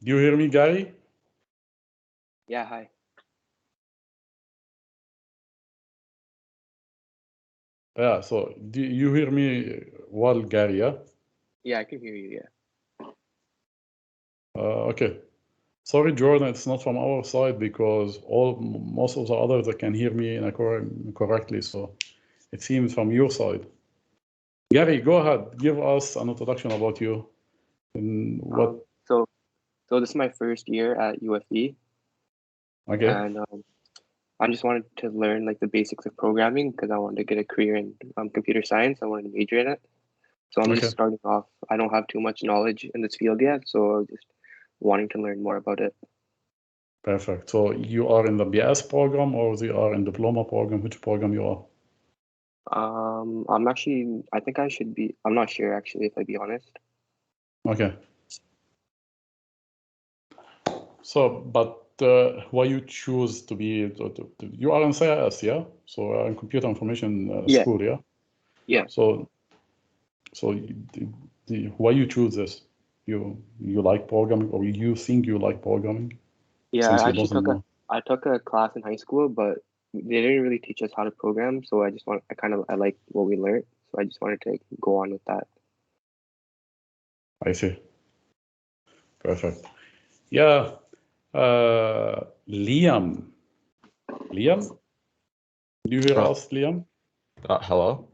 Do you hear me, Gary? Yeah, hi. Yeah, so do you hear me well, Gary, yeah? Yeah, I can hear you, yeah. Okay. Sorry, Jordan, it's not from our side because most of the others that can hear me correctly, so it seems from your side. Gary, go ahead, give us an introduction about you and what. So this is my first year at UFE, Okay. and I just wanted to learn like the basics of programming because I wanted to get a career in computer science. I wanted to major in it. So I'm just starting off. I don't have too much knowledge in this field yet, so I'm just wanting to learn more about it. Perfect. So you are in the BS program or you are in diploma program? Which program you are? I think I should be. I'm not sure actually, if I be honest. Okay. So, but why you choose to be? You are in CIS, yeah? So in computer information school, yeah? Yeah. So why you choose this? You like programming, or you think you like programming? Yeah, Since I you actually doesn't know. I took a class in high school, but they didn't really teach us how to program. So I like what we learned. So I just wanted to go on with that. I see. Perfect. Yeah. Liam. Liam? Do you hear us, Liam? Hello?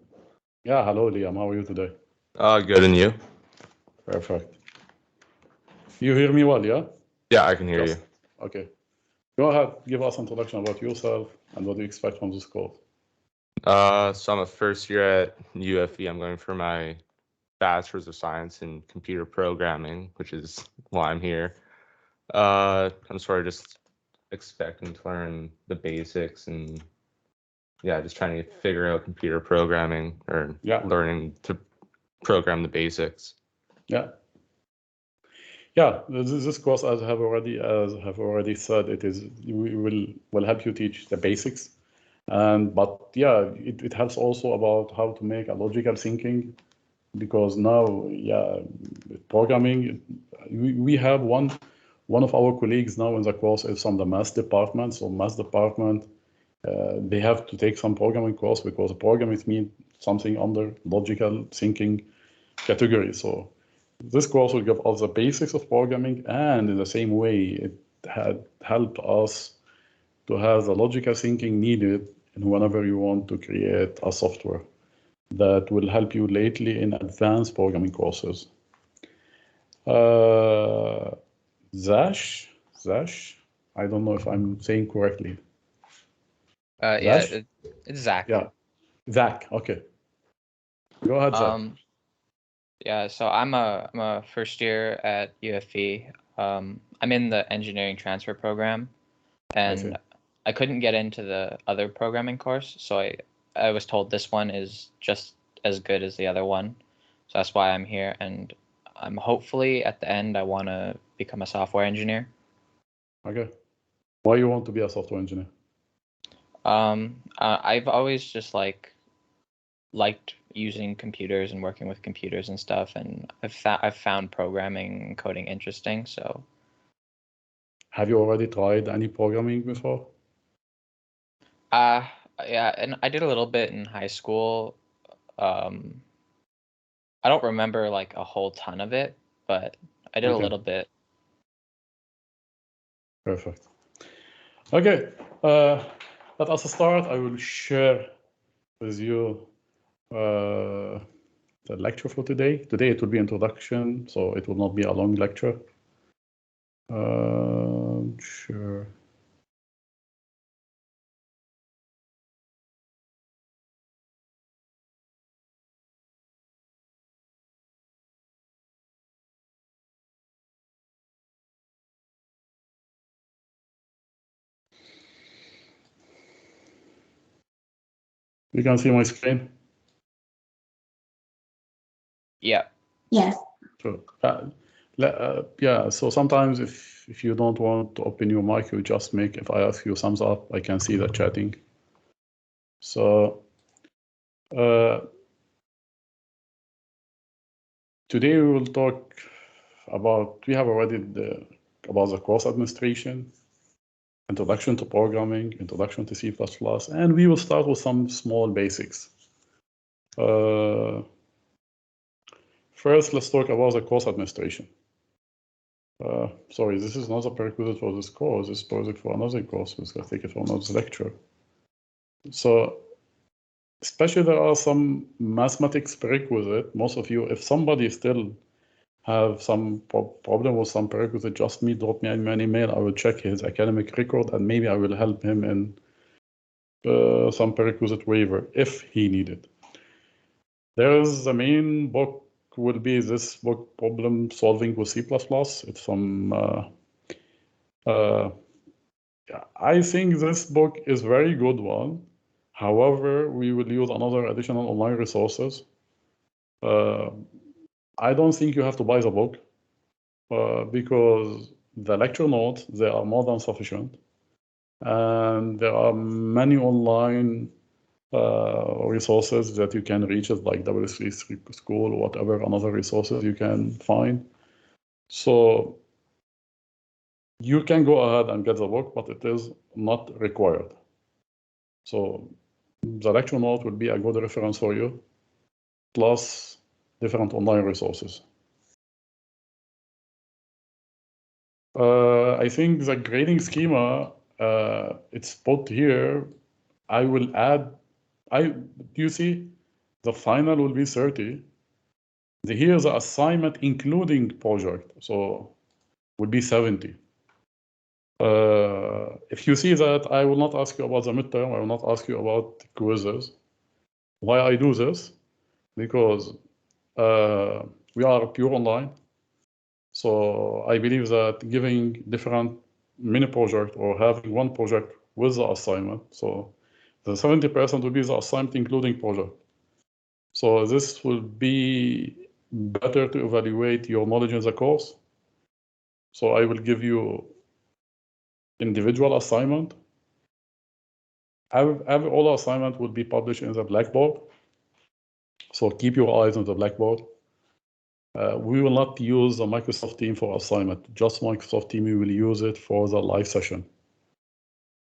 Yeah, hello, Liam. How are you today? Good, and you? Perfect. You hear me well, yeah? Yeah, I can hear you. Okay. Go ahead, give us an introduction about yourself and what you expect from this course. So I'm a first year at UFE. I'm going for my Bachelor's of Science in Computer Programming, which is why I'm here. I'm sort of just expecting to learn the basics and just trying to figure out computer programming or learning to program the basics. Yeah. Yeah, this course, as I have already said, will help you teach the basics, but yeah, it helps also about how to make a logical thinking, because now programming, we have one of our colleagues now in the course is from the math department. So math department, they have to take some programming course because programming means something under logical thinking category. So this course will give us the basics of programming, and in the same way, it had helped us to have the logical thinking needed whenever you want to create a software that will help you lately in advanced programming courses. Zash, I don't know if I'm saying correctly. Yeah, it's Zach. Yeah, Zach. Okay, go ahead, Zach. Yeah, so I'm a first year at UFE. I'm in the engineering transfer program, and I couldn't get into the other programming course, so I was told this one is just as good as the other one. So that's why I'm here, and I'm hopefully at the end I want to become a software engineer. Okay. Why you want to be a software engineer? I've always just liked using computers and working with computers and stuff, and I've found programming and coding interesting. So, have you already tried any programming before? Yeah, and I did a little bit in high school. I don't remember like a whole ton of it, but I did a little bit. Perfect. Okay, but as a start, I will share with you the lecture for today. Today it will be introduction, so it will not be a long lecture. Sure. You can see my screen? Yeah. Yes. Sure. Yeah, so sometimes if you don't want to open your mic, you just make, if I ask you thumbs up, I can see the chatting. So today we will talk about, we have already about the course administration, introduction to programming, introduction to C++, and we will start with some small basics. First, let's talk about the course administration. Sorry, this is not a prerequisite for this course. This is project for another course. We're going to take it from another lecture. So, especially there are some mathematics prerequisite. Most of you, if somebody still have some problem with some prerequisite, just drop me an email. I will check his academic record and maybe I will help him in some prerequisite waiver if he needed. There is the main book will be this book, Problem Solving with C++. It's from, I think this book is very good one. However, we will use another additional online resources. I don't think you have to buy the book because the lecture notes, they are more than sufficient. And there are many online resources that you can reach, like W3 School or whatever, another resources you can find. So you can go ahead and get the book, but it is not required. So the lecture note will be a good reference for you, plus different online resources. I think the grading schema, it's put here. I will add, you see, the final will be 30. Here the assignment including project, so will be 70. If you see that, I will not ask you about the midterm, I will not ask you about quizzes. Why I do this? Because we are pure online. So I believe that giving different mini project or having one project with the assignment, so the 70% will be the assignment including project. So this will be better to evaluate your knowledge in the course. So I will give you individual assignment. All assignment will be published in the Blackboard. So keep your eyes on the Blackboard. We will not use the Microsoft Team for assignment, just Microsoft Team, we will use it for the live session.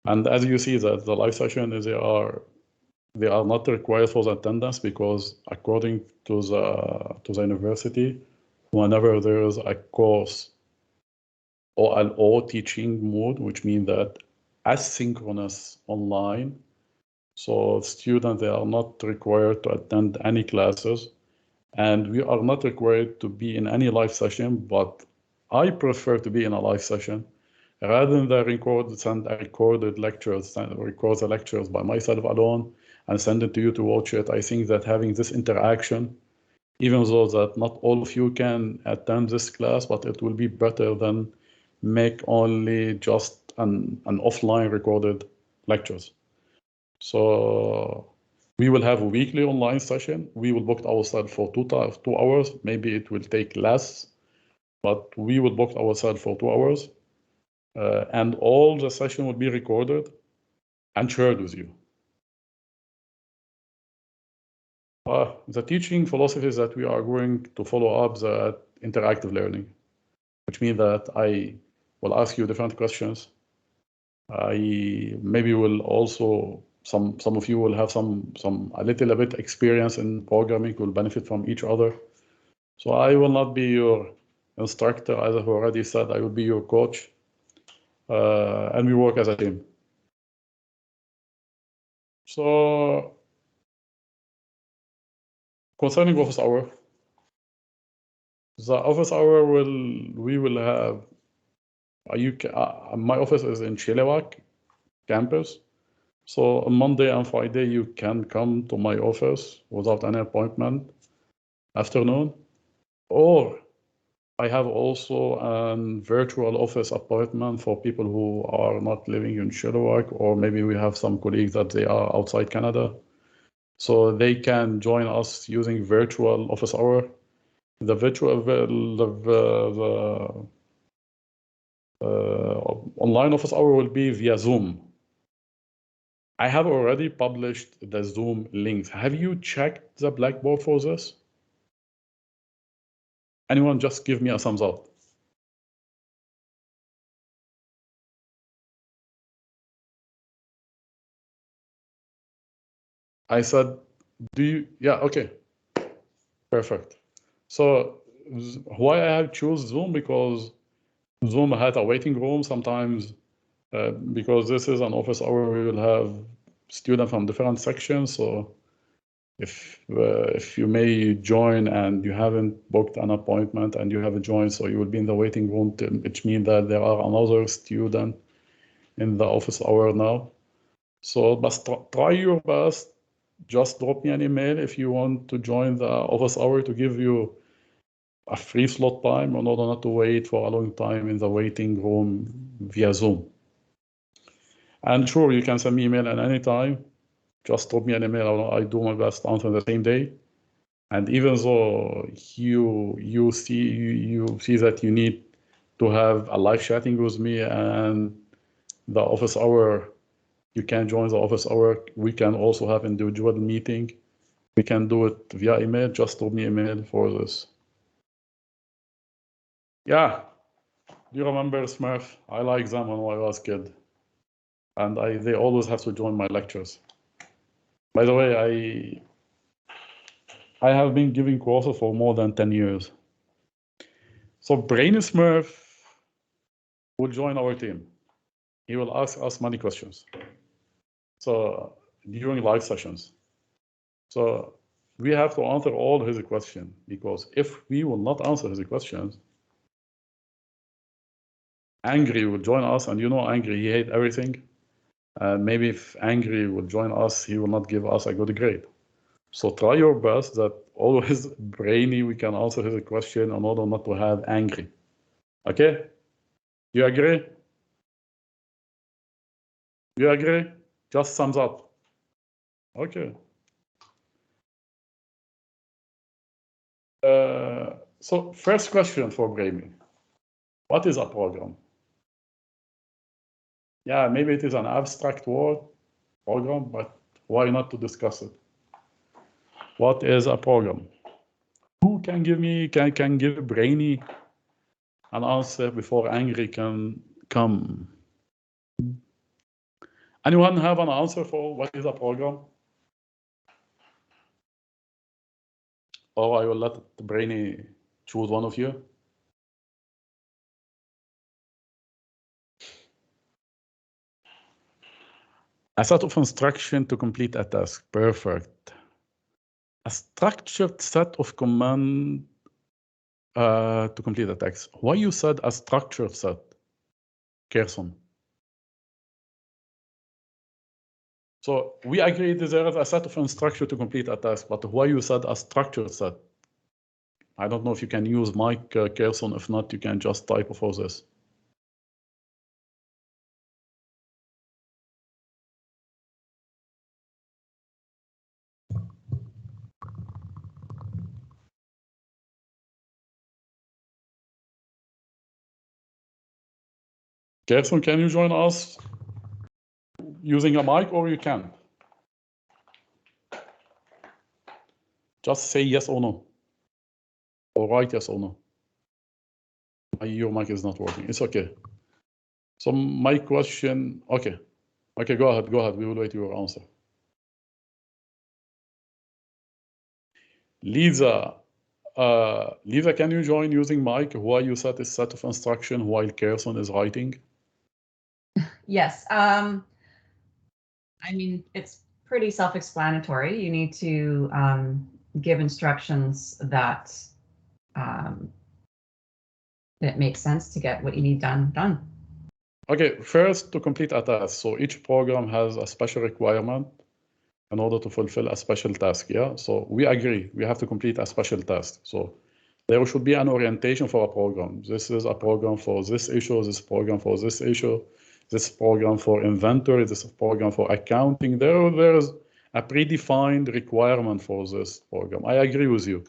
And as you see that the live session, they are not required for the attendance because according to the university, whenever there is a course or an OLO teaching mode, which means that asynchronous online, so students, they are not required to attend any classes. And we are not required to be in any live session, but I prefer to be in a live session rather than send a recorded lectures, record the lectures by myself alone and send it to you to watch it. I think that having this interaction, even though that not all of you can attend this class, but it will be better than make only just an offline recorded lectures. So we will have a weekly online session. We will book ourselves for 2 hours. Maybe it will take less, but we will book ourselves for 2 hours. And all the session will be recorded and shared with you. The teaching philosophy is that we are going to follow up the interactive learning, which means that I will ask you different questions. I maybe will also some of you will have a little bit experience in programming, will benefit from each other. So I will not be your instructor, as I've already said. I will be your coach, and we work as a team. So concerning office hour, the office hour we will have. My office is in Chilliwack campus. So on Monday and Friday, you can come to my office without any appointment afternoon. Or I have also a virtual office appointment for people who are not living in Chilliwack, or maybe we have some colleagues that they are outside Canada. So they can join us using virtual office hour. The virtual, online office hour will be via Zoom. I have already published the Zoom links. Have you checked the Blackboard for this? Anyone just give me a thumbs up. I said, do you? Yeah, okay. Perfect. So why I have choose Zoom? Because Zoom had a waiting room sometimes. Because this is an office hour, we will have students from different sections. So if you may join and you haven't booked an appointment and you haven't joined, so you will be in the waiting room, which means that there are another student in the office hour now. So but try your best. Just drop me an email if you want to join the office hour to give you a free slot time in order not to wait for a long time in the waiting room via Zoom. And sure, you can send me email at any time. Just drop me an email. I do my best to answer the same day. And even though you see that you need to have a live chatting with me and the office hour, you can join the office hour. We can also have individual meeting. We can do it via email. Just drop me email for this. Yeah, do you remember Smurf? I like them when I was a kid. And they always have to join my lectures. By the way, I have been giving courses for more than 10 years. So Brain Smurf will join our team. He will ask us many questions. So during live sessions. So we have to answer all his questions, because if we will not answer his questions, Angry will join us, and you know Angry, he hates everything. And maybe if Angry will join us, he will not give us a good grade. So try your best that always Brainy, we can answer his question in order not to have Angry. Okay? You agree? You agree? Just thumbs up. Okay. So first question for Brainy. What is a program? Yeah, maybe it is an abstract word, program, but why not to discuss it? What is a program? Who can give me, can give Brainy an answer before Angry can come? Anyone have an answer for what is a program? Or I will let Brainy choose one of you. A set of instructions to complete a task. Perfect. A structured set of commands to complete a task. Why you said a structured set, Kerson? So we agree there is a set of instructions to complete a task, but why you said a structured set? I don't know if you can use Mike Kerson. If not, you can just type for this. Kerson, can you join us using a mic, or you can? Just say yes or no. Or write yes or no. Your mic is not working. It's okay. So my question, okay. Okay, go ahead. We will wait your answer. Lisa, Lisa, can you join using mic while you set a set of instruction while Kerson is writing? Yes. I mean, it's pretty self-explanatory. You need to give instructions that that make sense to get what you need done. Okay, first to complete a task. So each program has a special requirement in order to fulfill a special task, yeah? So we agree, we have to complete a special task. So there should be an orientation for a program. This is a program for this issue, this program for this issue, this program for inventory, this program for accounting. There's a predefined requirement for this program. I agree with you.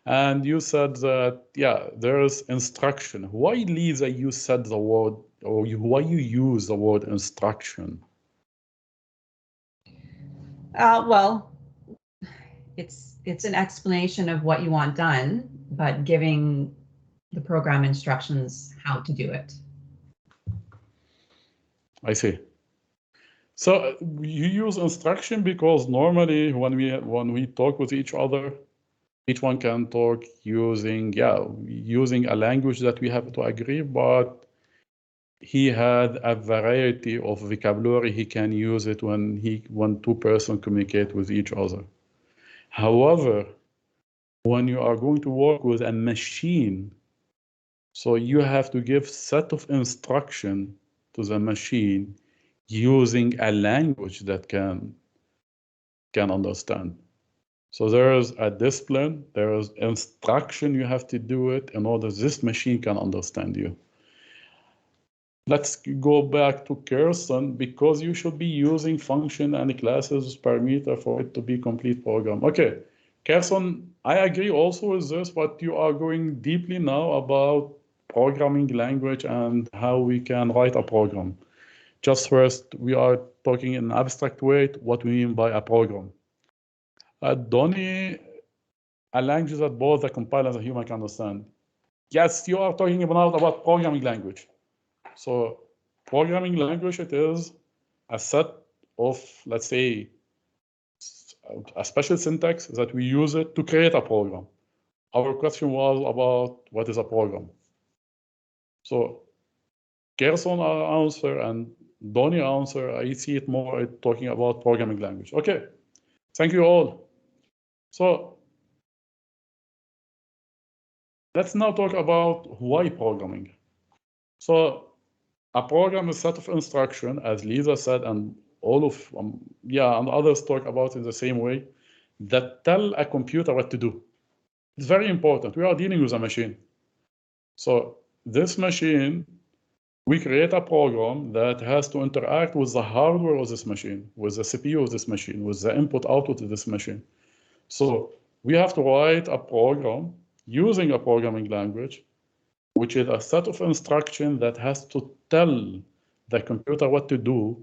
And you said that, yeah, there's instruction. Why, Lisa, you said the word, or why you use the word instruction? Well, it's an explanation of what you want done, but giving the program instructions how to do it. I see. So you use instruction because normally when we talk with each other, each one can talk using a language that we have to agree, but he had a variety of vocabulary. He can use it when two persons communicate with each other. However, when you are going to work with a machine, so you have to give set of instruction to the machine using a language that can understand. So there is a discipline, there is instruction you have to do it in order this machine can understand you. Let's go back to Kirsten, because you should be using function and classes parameter for it to be complete program. Okay, Kirsten, I agree also with this, but you are going deeply now about programming language and how we can write a program. Just first, we are talking in an abstract way, what we mean by a program. Donnie, a language that both the compiler and the human can understand. Yes, you are talking about programming language. So programming language, it is a set of, let's say, a special syntax that we use it to create a program. Our question was about what is a program. So Gerson answer and Donnie answer, I see it more talking about programming language. Okay, thank you all. So let's now talk about why programming. So a program is a set of instruction, as Lisa said, and all of and others talk about it the same way, that tell a computer what to do. It's very important. We are dealing with a machine. So this machine, we create a program that has to interact with the hardware of this machine, with the CPU of this machine, with the input-output of this machine. So we have to write a program using a programming language, which is a set of instructions that has to tell the computer what to do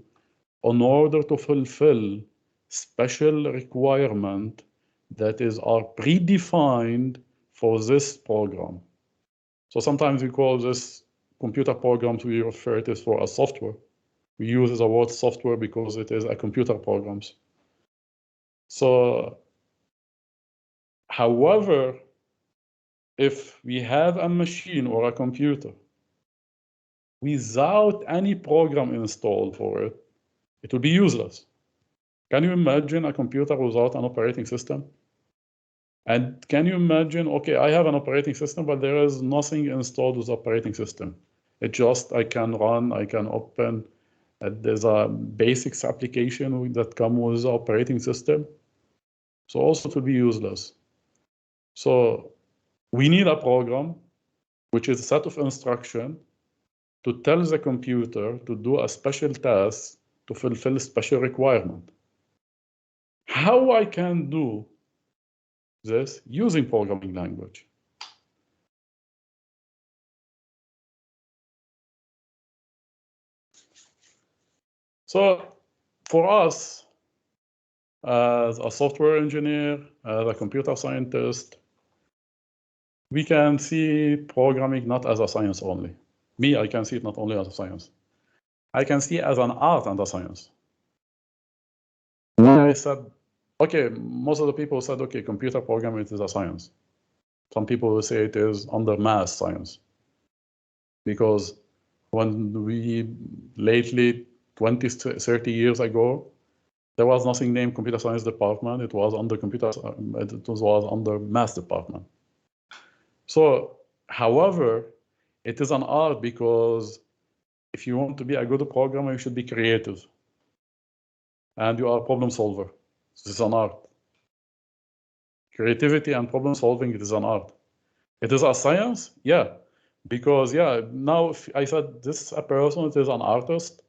in order to fulfill special requirement that are predefined for this program. So sometimes we call this computer programs, we refer to it for a software. We use the word software because it is a computer programs. So, however, if we have a machine or a computer without any program installed for it, it will be useless. Can you imagine a computer without an operating system? And can you imagine, okay, I have an operating system, but there is nothing installed with the operating system. It just, I can run, I can open, there's a basics application that come with the operating system. So also to be useless. So we need a program, which is a set of instruction to tell the computer to do a special task to fulfill a special requirement. How I can do this using programming language? So for us, as a software engineer, as a computer scientist, we can see programming not as a science only. Me, I can see it not only as a science. I can see it as an art and a science. When I said, okay, most of the people said, okay, computer programming is a science. Some people will say it is under math science. Because when we lately, 20, 30 years ago, there was nothing named computer science department. It was under it was under math department. So, however, it is an art because if you want to be a good programmer, you should be creative. And you are a problem solver. This is an art. Creativity and problem solving, it is an art. It is a science, yeah. Because now if I said this a person, it is an artist,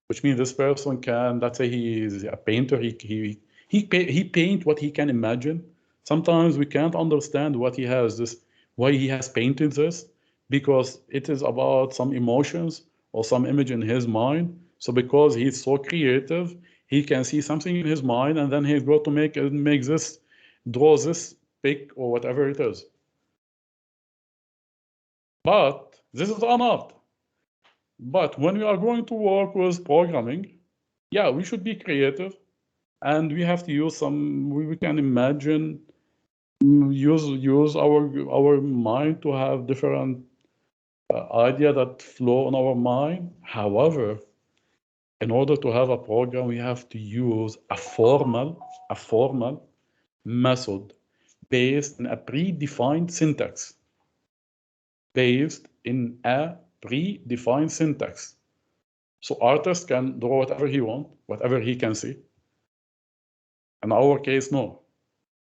which means this person can, let's say he is a painter, he paint what he can imagine. Sometimes we can't understand what he has why he has painted this, because it is about some emotions or some image in his mind. So because he's so creative, he can see something in his mind and then he's going to make this, draw this pic or whatever it is. But this is an art. But when we are going to work with programming, yeah, we should be creative, and we have to use some. We can imagine use our mind to have different idea that flow in our mind. However, in order to have a program, we have to use a formal method based in a predefined syntax. Based in a predefined syntax. So artist can draw whatever he wants, whatever he can see. In our case, no.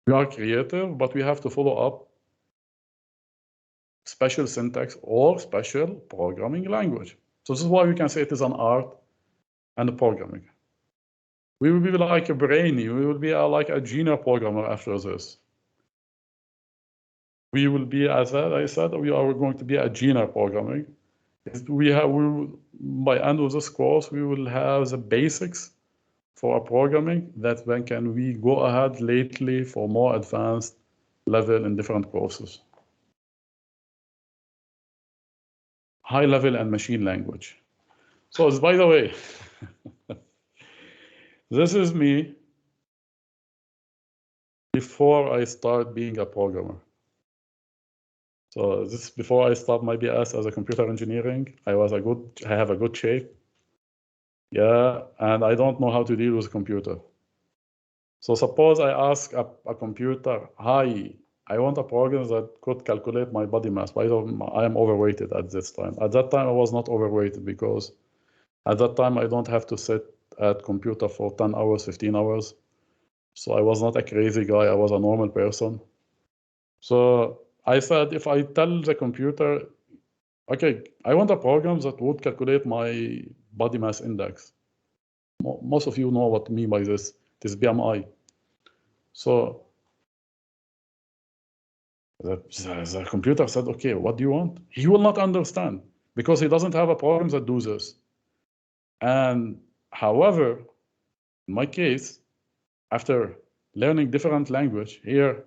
We are creative, but we have to follow up special syntax or special programming language. So this is why we can say it is an art and a programming. We will be like a brainy, we will be like a junior programmer after this. We will be, as I said, we are going to be a junior programming. By end of this course, we will have the basics for programming that then can we go ahead lately for more advanced level in different courses. High level and machine language. So by the way, this is me before I start being a programmer. So this before I start my BS as a computer engineering, I have a good shape. Yeah, and I don't know how to deal with a computer. So suppose I ask a computer, hi, I want a program that could calculate my body mass. I am overweighted at this time. At that time, I was not overweighted because at that time, I don't have to sit at computer for 10 hours, 15 hours. So I was not a crazy guy. I was a normal person. So I said, if I tell the computer, okay, I want a program that would calculate my body mass index. Most of you know what I mean by this. This BMI. So the computer said, okay, what do you want? He will not understand because he doesn't have a program that does this. And however, in my case, after learning different language, here,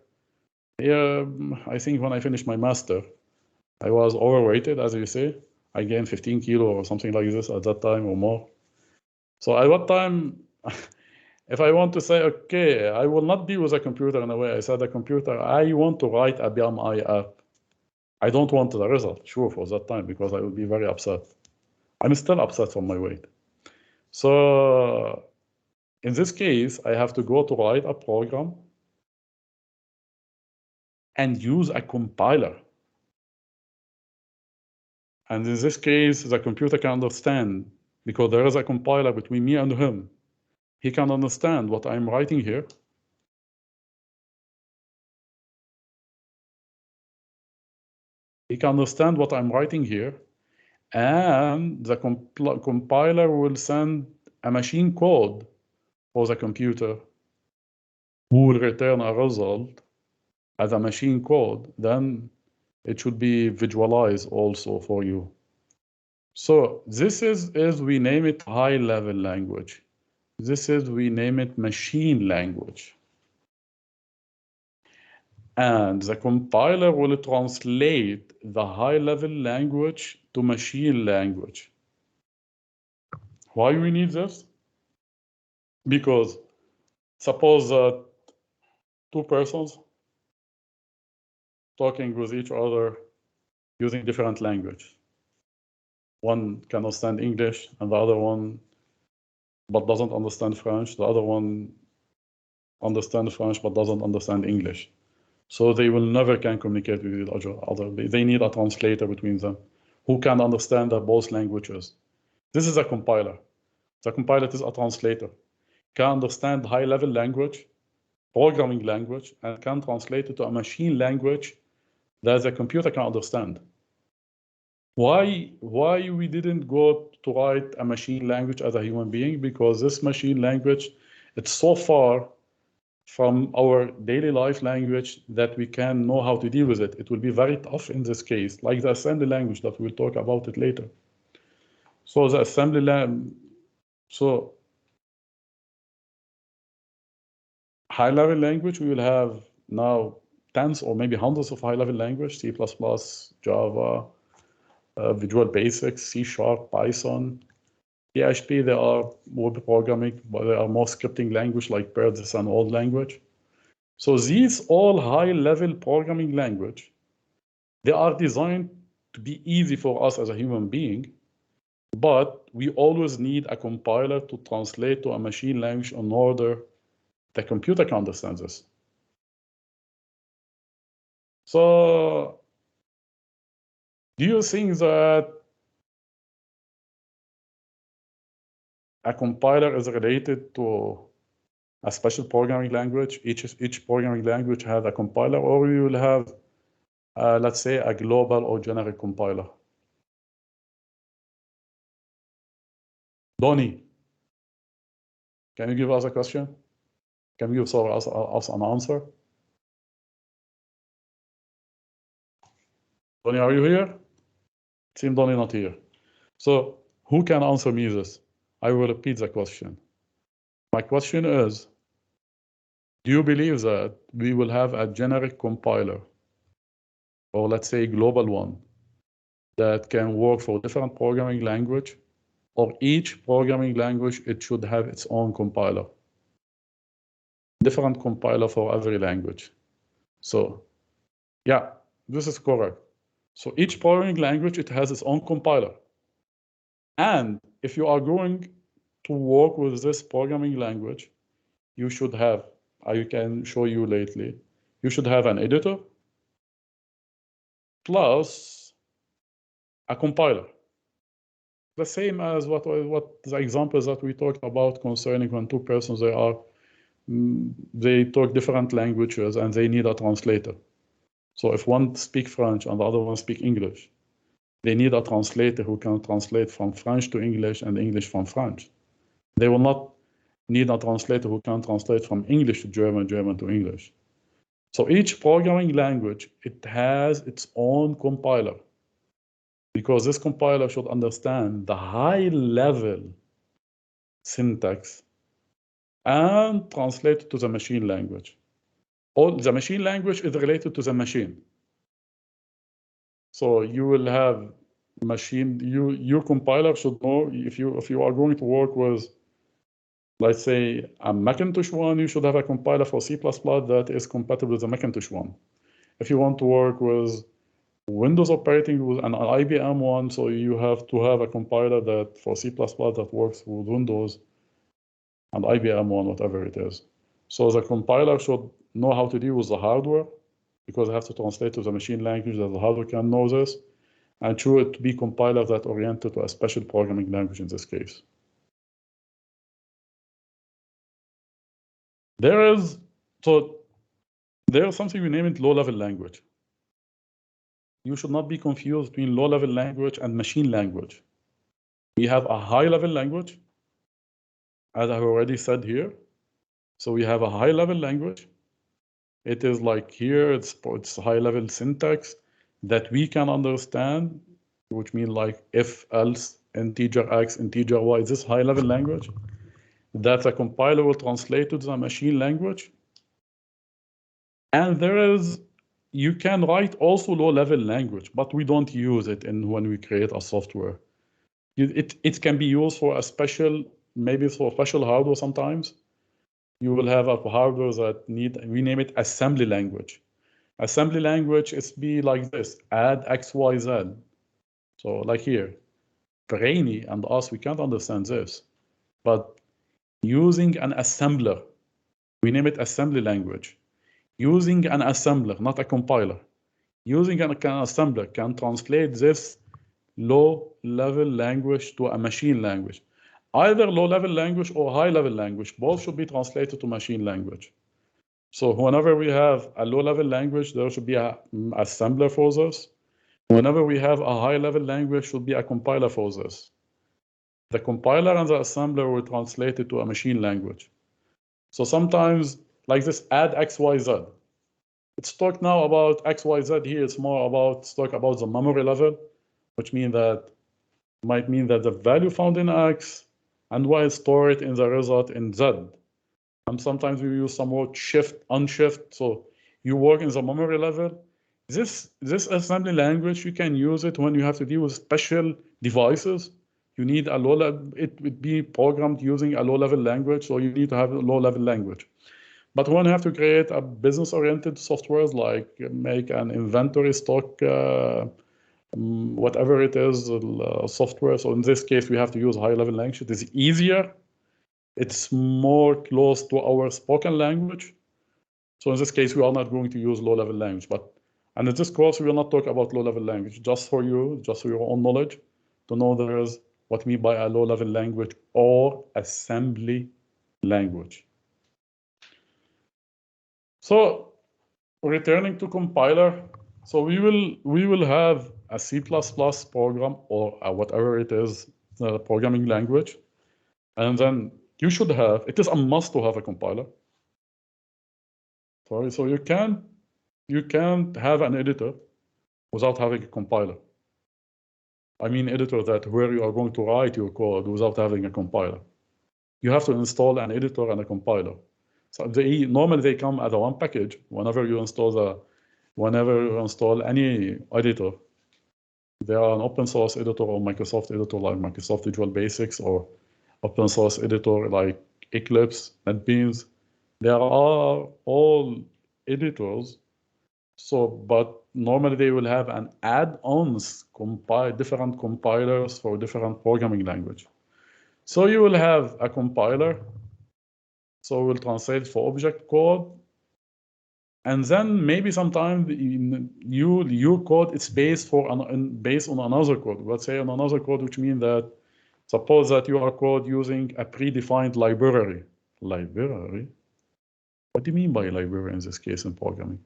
I think when I finished my master, I was overweighted, as you say. I gained 15 kilo or something like this at that time or more. So at what time, if I want to say, okay, I will not deal with a computer in a way, I said a computer, I want to write a BMI app. I don't want the result, sure, for that time, because I will be very upset. I'm still upset from my weight. So in this case, I have to go to write a program and use a compiler. And in this case, the computer can understand, because there is a compiler between me and him. He can understand what I'm writing here. He can understand what I'm writing here. And the compiler will send a machine code for the computer who will return a result as a machine code. Then it should be visualized also for you. So this is we name it high level language. This is we name it machine language. And the compiler will translate the high level language to machine language. Why we need this? Because suppose that two persons talking with each other using different language. One can understand English and the other one but doesn't understand French. The other one understands French but doesn't understand English. So they will never can communicate with each other. They need a translator between them who can understand both languages. This is a compiler. The compiler is a translator. Can understand high-level language, programming language, and can translate it to a machine language that the computer can understand. Why we didn't go to write a machine language as a human being? Because this machine language, it's so far from our daily life language that we can know how to deal with it. It will be very tough in this case, like the assembly language that we'll talk about it later. So the assembly language, so high-level language, we will have now tens or maybe hundreds of high-level language, C++, Java, Visual Basic, C#, Python, PHP, they are web programming, but they are more scripting language like Perl is an old language. So these all high-level programming language, they are designed to be easy for us as a human being, but we always need a compiler to translate to a machine language in order the computer can understand this. So do you think that a compiler is related to a special programming language? Each programming language has a compiler, or you will have, let's say, a global or generic compiler? Donnie, can you give us a question? Can you give us an answer? Donnie, are you here? Seems Donnie not here. So who can answer me this? I will repeat the question. My question is, do you believe that we will have a generic compiler, or let's say global one, that can work for different programming language, or each programming language, it should have its own compiler? Different compiler for every language. So yeah, this is correct. So each programming language, it has its own compiler. And if you are going to work with this programming language, you should have, I can show you lately, you should have an editor plus a compiler. The same as what the examples that we talked about concerning when two persons, they talk different languages and they need a translator. So if one speaks French and the other one speaks English, they need a translator who can translate from French to English and English from French. They will not need a translator who can translate from English to German, German to English. So each programming language, it has its own compiler, because this compiler should understand the high-level syntax and translate it to the machine language. All the machine language is related to the machine. So you will have machine, your compiler should know if you are going to work with, let's say, a Macintosh one, you should have a compiler for C++ that is compatible with the Macintosh one. If you want to work with Windows operating with an IBM one, so you have to have a compiler that for C++ that works with Windows and IBM one, whatever it is. So the compiler should know how to deal with the hardware, because it has to translate to the machine language that the hardware can know this, and should it be compiler that oriented to a special programming language in this case. There's something we name it low-level language. You should not be confused between low-level language and machine language. We have a high-level language, as I've already said here. So we have a high-level language. It is like here, it's high-level syntax that we can understand, which means like if, else, integer x, integer y, this high-level language that a compiler will translate to the machine language. And you can write also low-level language, but we don't use it when we create a software. It can be used for a special, maybe for special hardware sometimes. You will have a hardware that we name it assembly language. Assembly language is be like this, add X, Y, Z. So like here, Brainy and us, we can't understand this. But using an assembler, we name it assembly language. Using an assembler, not a compiler. Using an assembler can translate this low-level language to a machine language. Either low-level language or high-level language, both should be translated to machine language. So whenever we have a low-level language, there should be an assembler for this. Whenever we have a high-level language, should be a compiler for this. The compiler and the assembler will translate it to a machine language. So sometimes, like this, add X, Y, Z. Let's talk now about X, Y, Z here. It's more about, let's talk about the memory level, which might mean that the value found in X and Y is stored in the result in Z. And sometimes we use some word shift, unshift. So you work in the memory level. This assembly language, you can use it when you have to deal with special devices. you need a low-level, it would be programmed using a low-level language, so you need to have a low-level language. But when you have to create a business-oriented software, like make an inventory stock, whatever it is, software. So in this case, we have to use high-level language. It is easier. It's more close to our spoken language. So in this case, we are not going to use low-level language. And in this course, we will not talk about low-level language, just for you, just for your own knowledge, to know there is what we mean by a low-level language or assembly language. So returning to compiler, so we will have a C++ program or whatever it is, the programming language, and then you should have, it is a must to have a compiler. Sorry, so you can't have an editor without having a compiler. I mean editor that where you are going to write your code without having a compiler. You have to install an editor and a compiler. So normally they come as a one package. Whenever you install any editor, there are an open source editor or Microsoft editor like Microsoft Visual Basics or open source editor like Eclipse, NetBeans. There are all editors. So, but normally they will have an add-ons, different compilers for different programming language. So you will have a compiler. So we'll translate for object code. And then maybe sometimes your code is based on another code. Let's say on another code, which means that suppose that you are code using a predefined library. Library? What do you mean by library in this case in programming?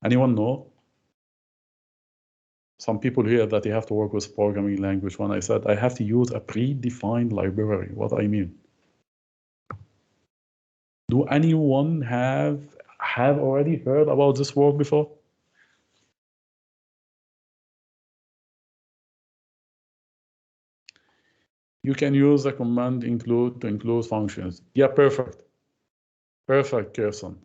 Anyone know? Some people hear that they have to work with programming language. When I said I have to use a predefined library, what I mean? Do anyone have already heard about this word before? You can use the command include to include functions. Yeah, perfect. Perfect, Kirsten.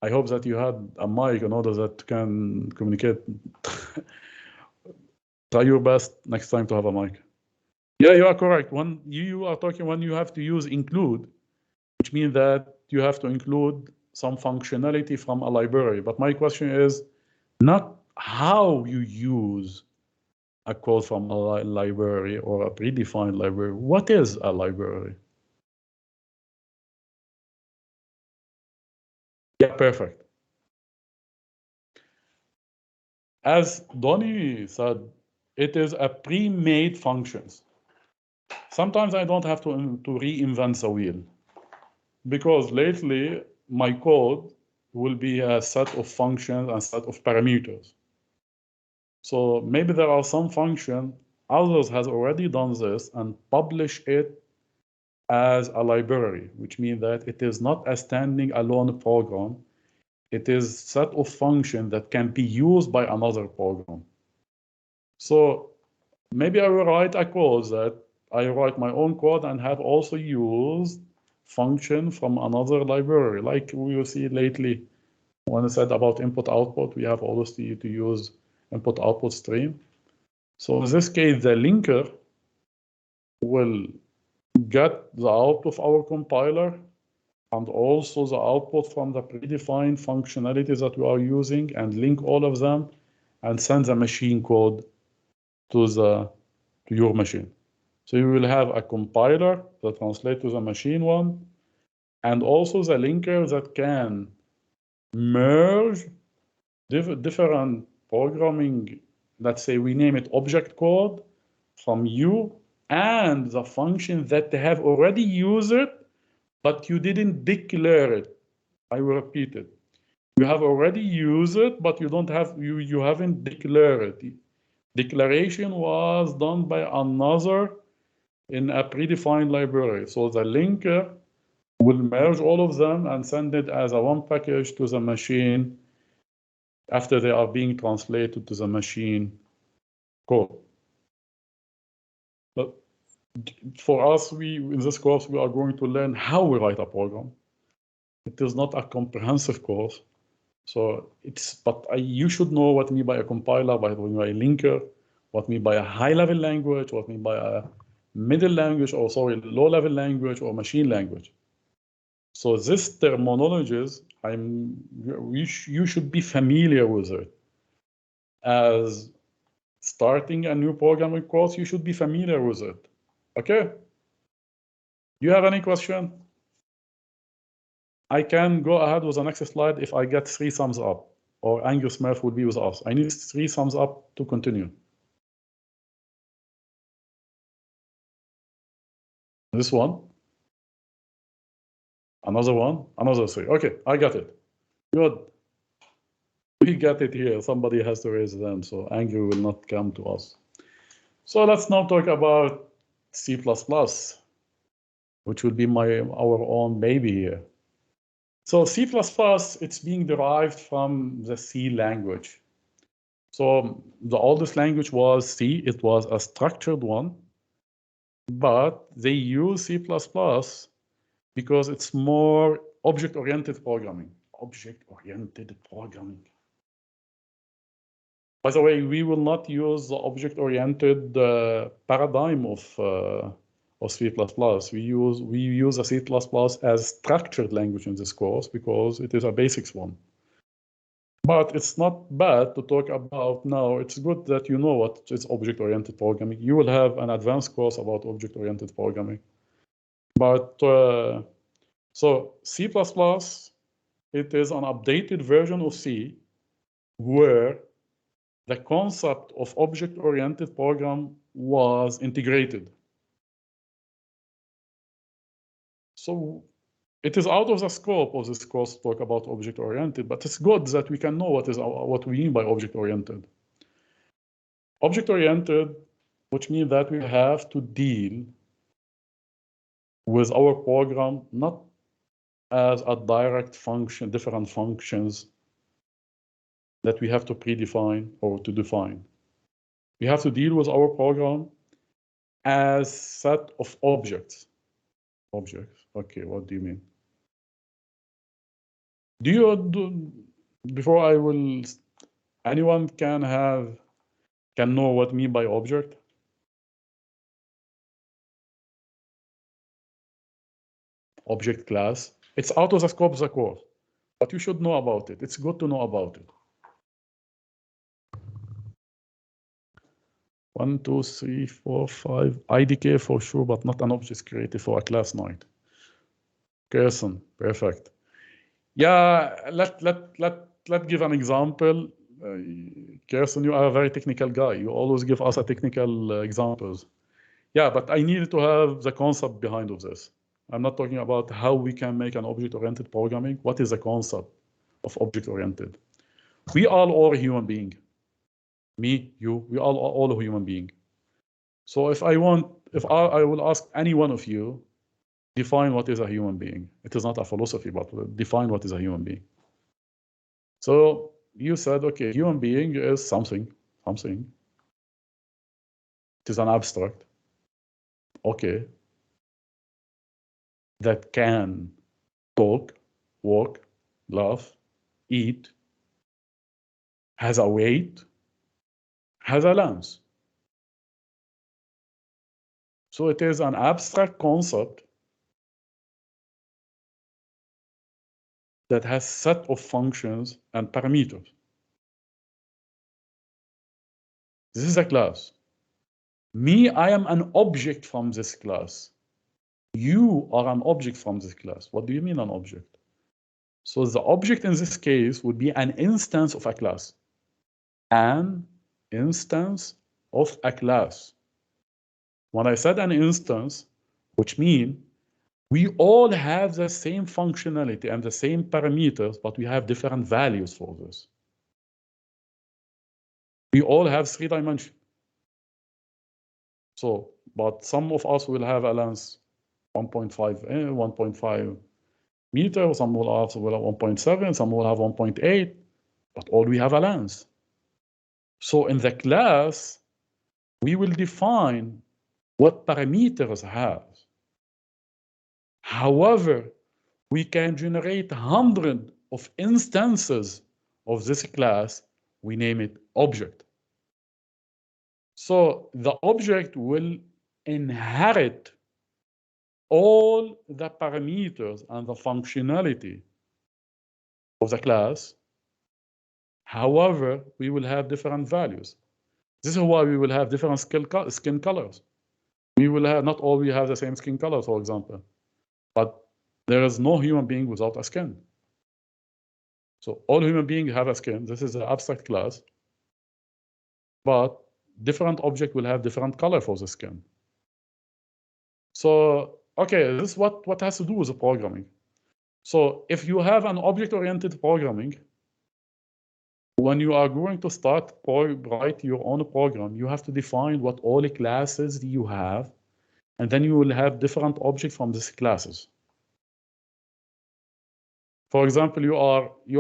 I hope that you had a mic in order that can communicate. Try your best next time to have a mic. Yeah, you are correct. When you are talking, when you have to use include, which means that you have to include some functionality from a library. But my question is not how you use a code from a library or a predefined library. What is a library? Yeah, perfect. As Donnie said, it is a pre-made functions. Sometimes I don't have to reinvent the wheel, because lately my code will be a set of functions and set of parameters. So maybe there are some function, others has already done this and publish it as a library, which means that it is not a standing alone program. It is set of functions that can be used by another program. So maybe I will write a code that I write my own code and have also used function from another library, like we will see lately. When I said about input-output, we have always to use input-output stream. So in this case, the linker will get the output of our compiler and also the output from the predefined functionalities that we are using and link all of them and send the machine code to your machine. So you will have a compiler that translates to the machine one, and also the linker that can merge different programming, let's say we name it object code, from you and the function that they have already used it, but you didn't declare it. I will repeat it. You have already used it, but you haven't declared it. Declaration was done by another in a predefined library. So the linker will merge all of them and send it as a one package to the machine after they are being translated to the machine code. But for us, in this course, we are going to learn how we write a program. It is not a comprehensive course. So you should know what I mean by a compiler, by a linker, what mean by a high-level language, what mean by a middle language, or sorry, low-level language or machine language. So this terminologies, you should be familiar with it. As starting a new programming course, you should be familiar with it. Okay? Do you have any question? I can go ahead with the next slide if I get 3 thumbs up, or Angus Smith will be with us. I need 3 thumbs up to continue. This one. Another one. Another 3. Okay, I got it. Good. We got it here. Somebody has to raise them, so Angry will not come to us. So let's now talk about C++, which will be our own baby here. So C++, it's being derived from the C language. So the oldest language was C. It was a structured one, but they use C++ because it's more object-oriented programming. Object-oriented programming. By the way, we will not use the object-oriented paradigm of C++. We use a C++ as structured language in this course because it is a basics one. But it's not bad to talk about now. It's good that you know what is object-oriented programming. You will have an advanced course about object-oriented programming. But so C++, it is an updated version of C where the concept of object-oriented program was integrated. So it is out of the scope of this course to talk about object-oriented, but it's good that we can know what we mean by object-oriented. Object-oriented, which means that we have to deal with our program not as a direct function, different functions that we have to predefine or to define. We have to deal with our program as set of objects. Objects, okay, what do you mean? Before I will, anyone can know what I mean by object? Object class. It's out of the scope of the course, but you should know about it. It's good to know about it. 1, 2, 3, 4, 5. IDK for sure, but not an object created for a class night. Kirsten, perfect. Yeah, let's give an example. Kirsten, you are a very technical guy. You always give us a technical examples. Yeah, but I needed to have the concept behind of this. I'm not talking about how we can make an object-oriented programming. What is the concept of object-oriented? We are all human beings. Me, you, we are all a human being. So if I will ask any one of you, define what is a human being. It is not a philosophy, but define what is a human being. So you said, okay, human being is something. It is an abstract. Okay. That can talk, walk, laugh, eat, has a weight, has a lens. So it is an abstract concept that has set of functions and parameters. This is a class. Me, I am an object from this class. You are an object from this class. What do you mean an object? So the object in this case would be an instance of a class. An instance of a class. When I said an instance, which means we all have the same functionality and the same parameters, but we have different values for this. We all have 3 dimensions. So, but some of us will have a length 1.5 meter, some will have 1.7, some will have 1.8, but all we have a length. So in the class, we will define what parameters have. However, we can generate 100 of instances of this class. We name it object. So the object will inherit all the parameters and the functionality of the class. However, we will have different values. This is why we will have different skin colors. We will have, not all we have the same skin color, for example, but there is no human being without a skin. So all human beings have a skin. This is an abstract class, but different object will have different color for the skin. So, okay, this is what has to do with the programming. So if you have an object-oriented programming, when you are going to start write your own program, you have to define what all the classes you have, and then you will have different objects from these classes. For example, you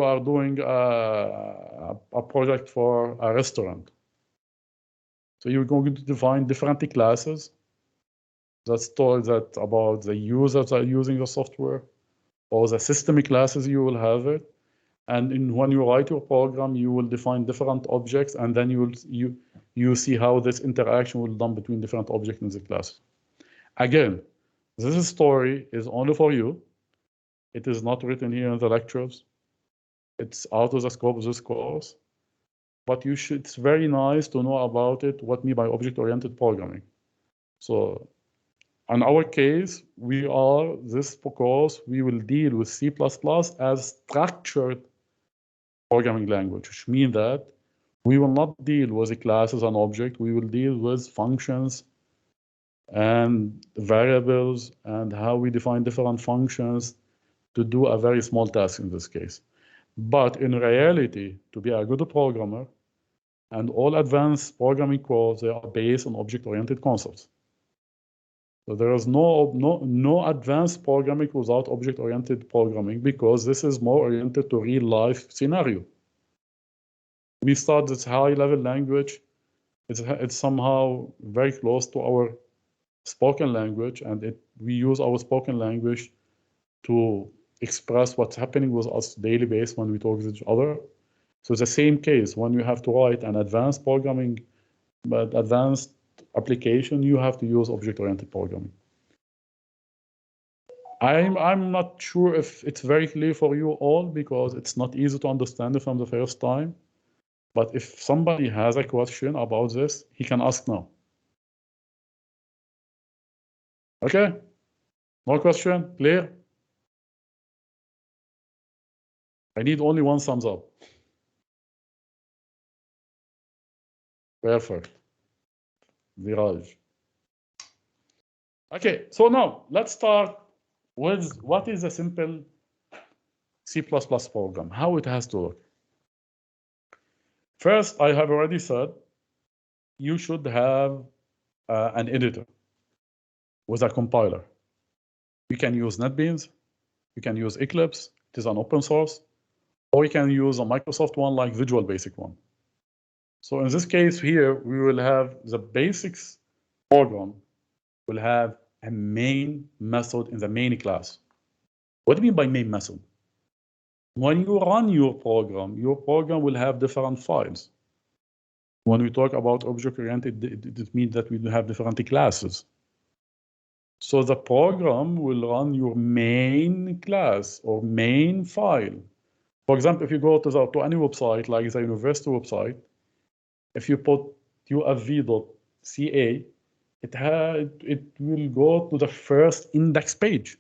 are doing a project for a restaurant. So you're going to define different classes that about the users that are using the software, or the system classes you will have it. And when you write your program, you will define different objects, and then you see how this interaction will be done between different objects in the class. Again, this story is only for you. It is not written here in the lectures. It's out of the scope of this course. But it's very nice to know about it, what we mean by object-oriented programming. So in our case, this course, we will deal with C++ as structured programming language, which means that we will not deal with the classes and objects. We will deal with functions and variables and how we define different functions to do a very small task in this case. But in reality, to be a good programmer, and all advanced programming courses, they are based on object-oriented concepts. So there is no advanced programming without object-oriented programming, because this is more oriented to real-life scenario. We start this high-level language. It's somehow very close to our spoken language, and we use our spoken language to express what's happening with us daily basis when we talk with each other. So the same case, when you have to write an advanced programming, but advanced application, you have to use object-oriented programming. I'm not sure if it's very clear for you all, because it's not easy to understand it from the first time. But if somebody has a question about this, he can ask now. Okay? No question? Clear? I need only one thumbs up. Perfect. Viraj. Okay, so now let's start with what is a simple C++ program, how it has to look. First, I have already said you should have an editor with a compiler. You can use NetBeans, you can use Eclipse, it is an open source, or you can use a Microsoft one like Visual Basic one. So in this case here, we will have the basics program will have a main method in the main class. What do you mean by main method? When you run your program will have different files. When we talk about object-oriented, it means that we have different classes. So the program will run your main class or main file. For example, if you go to any website, like the university website, if you put ufv.ca, it will go to the first index page.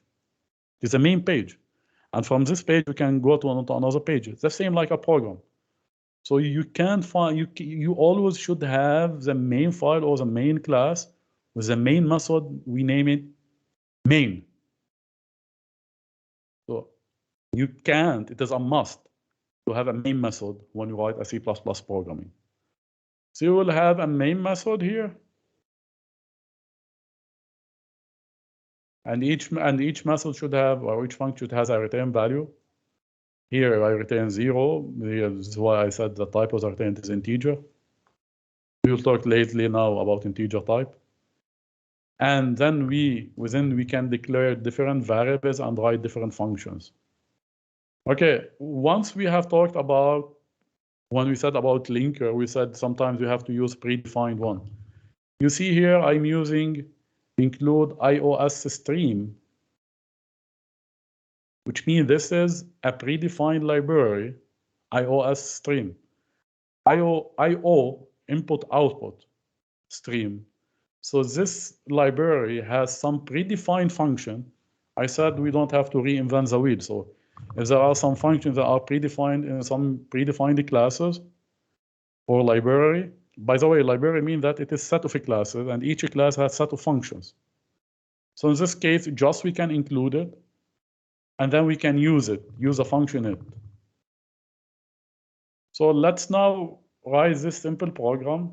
It's the main page. And from this page, we can go to another page. It's the same like a program. So you can find, you always should have the main file or the main class with the main method. We name it main. So you can't, it is a must to have a main method when you write a C++ programming. So you will have a main method here. And each method should have, or each function has a return value. Here I return 0. This is why I said the type of the return is integer. We'll talk lately now about integer type. And then we can declare different variables and write different functions. Okay, once we have talked about, when we said about linker, we said sometimes we have to use predefined one. You see here, I'm using include iOS stream, which means this is a predefined library, iOS stream. IO input output stream. So this library has some predefined function. I said we don't have to reinvent the wheel. So if there are some functions that are predefined in some predefined classes or library, by the way, library means that it is a set of classes and each class has a set of functions. So in this case, just we can include it and then we can use it, use a function in it. So let's now write this simple program.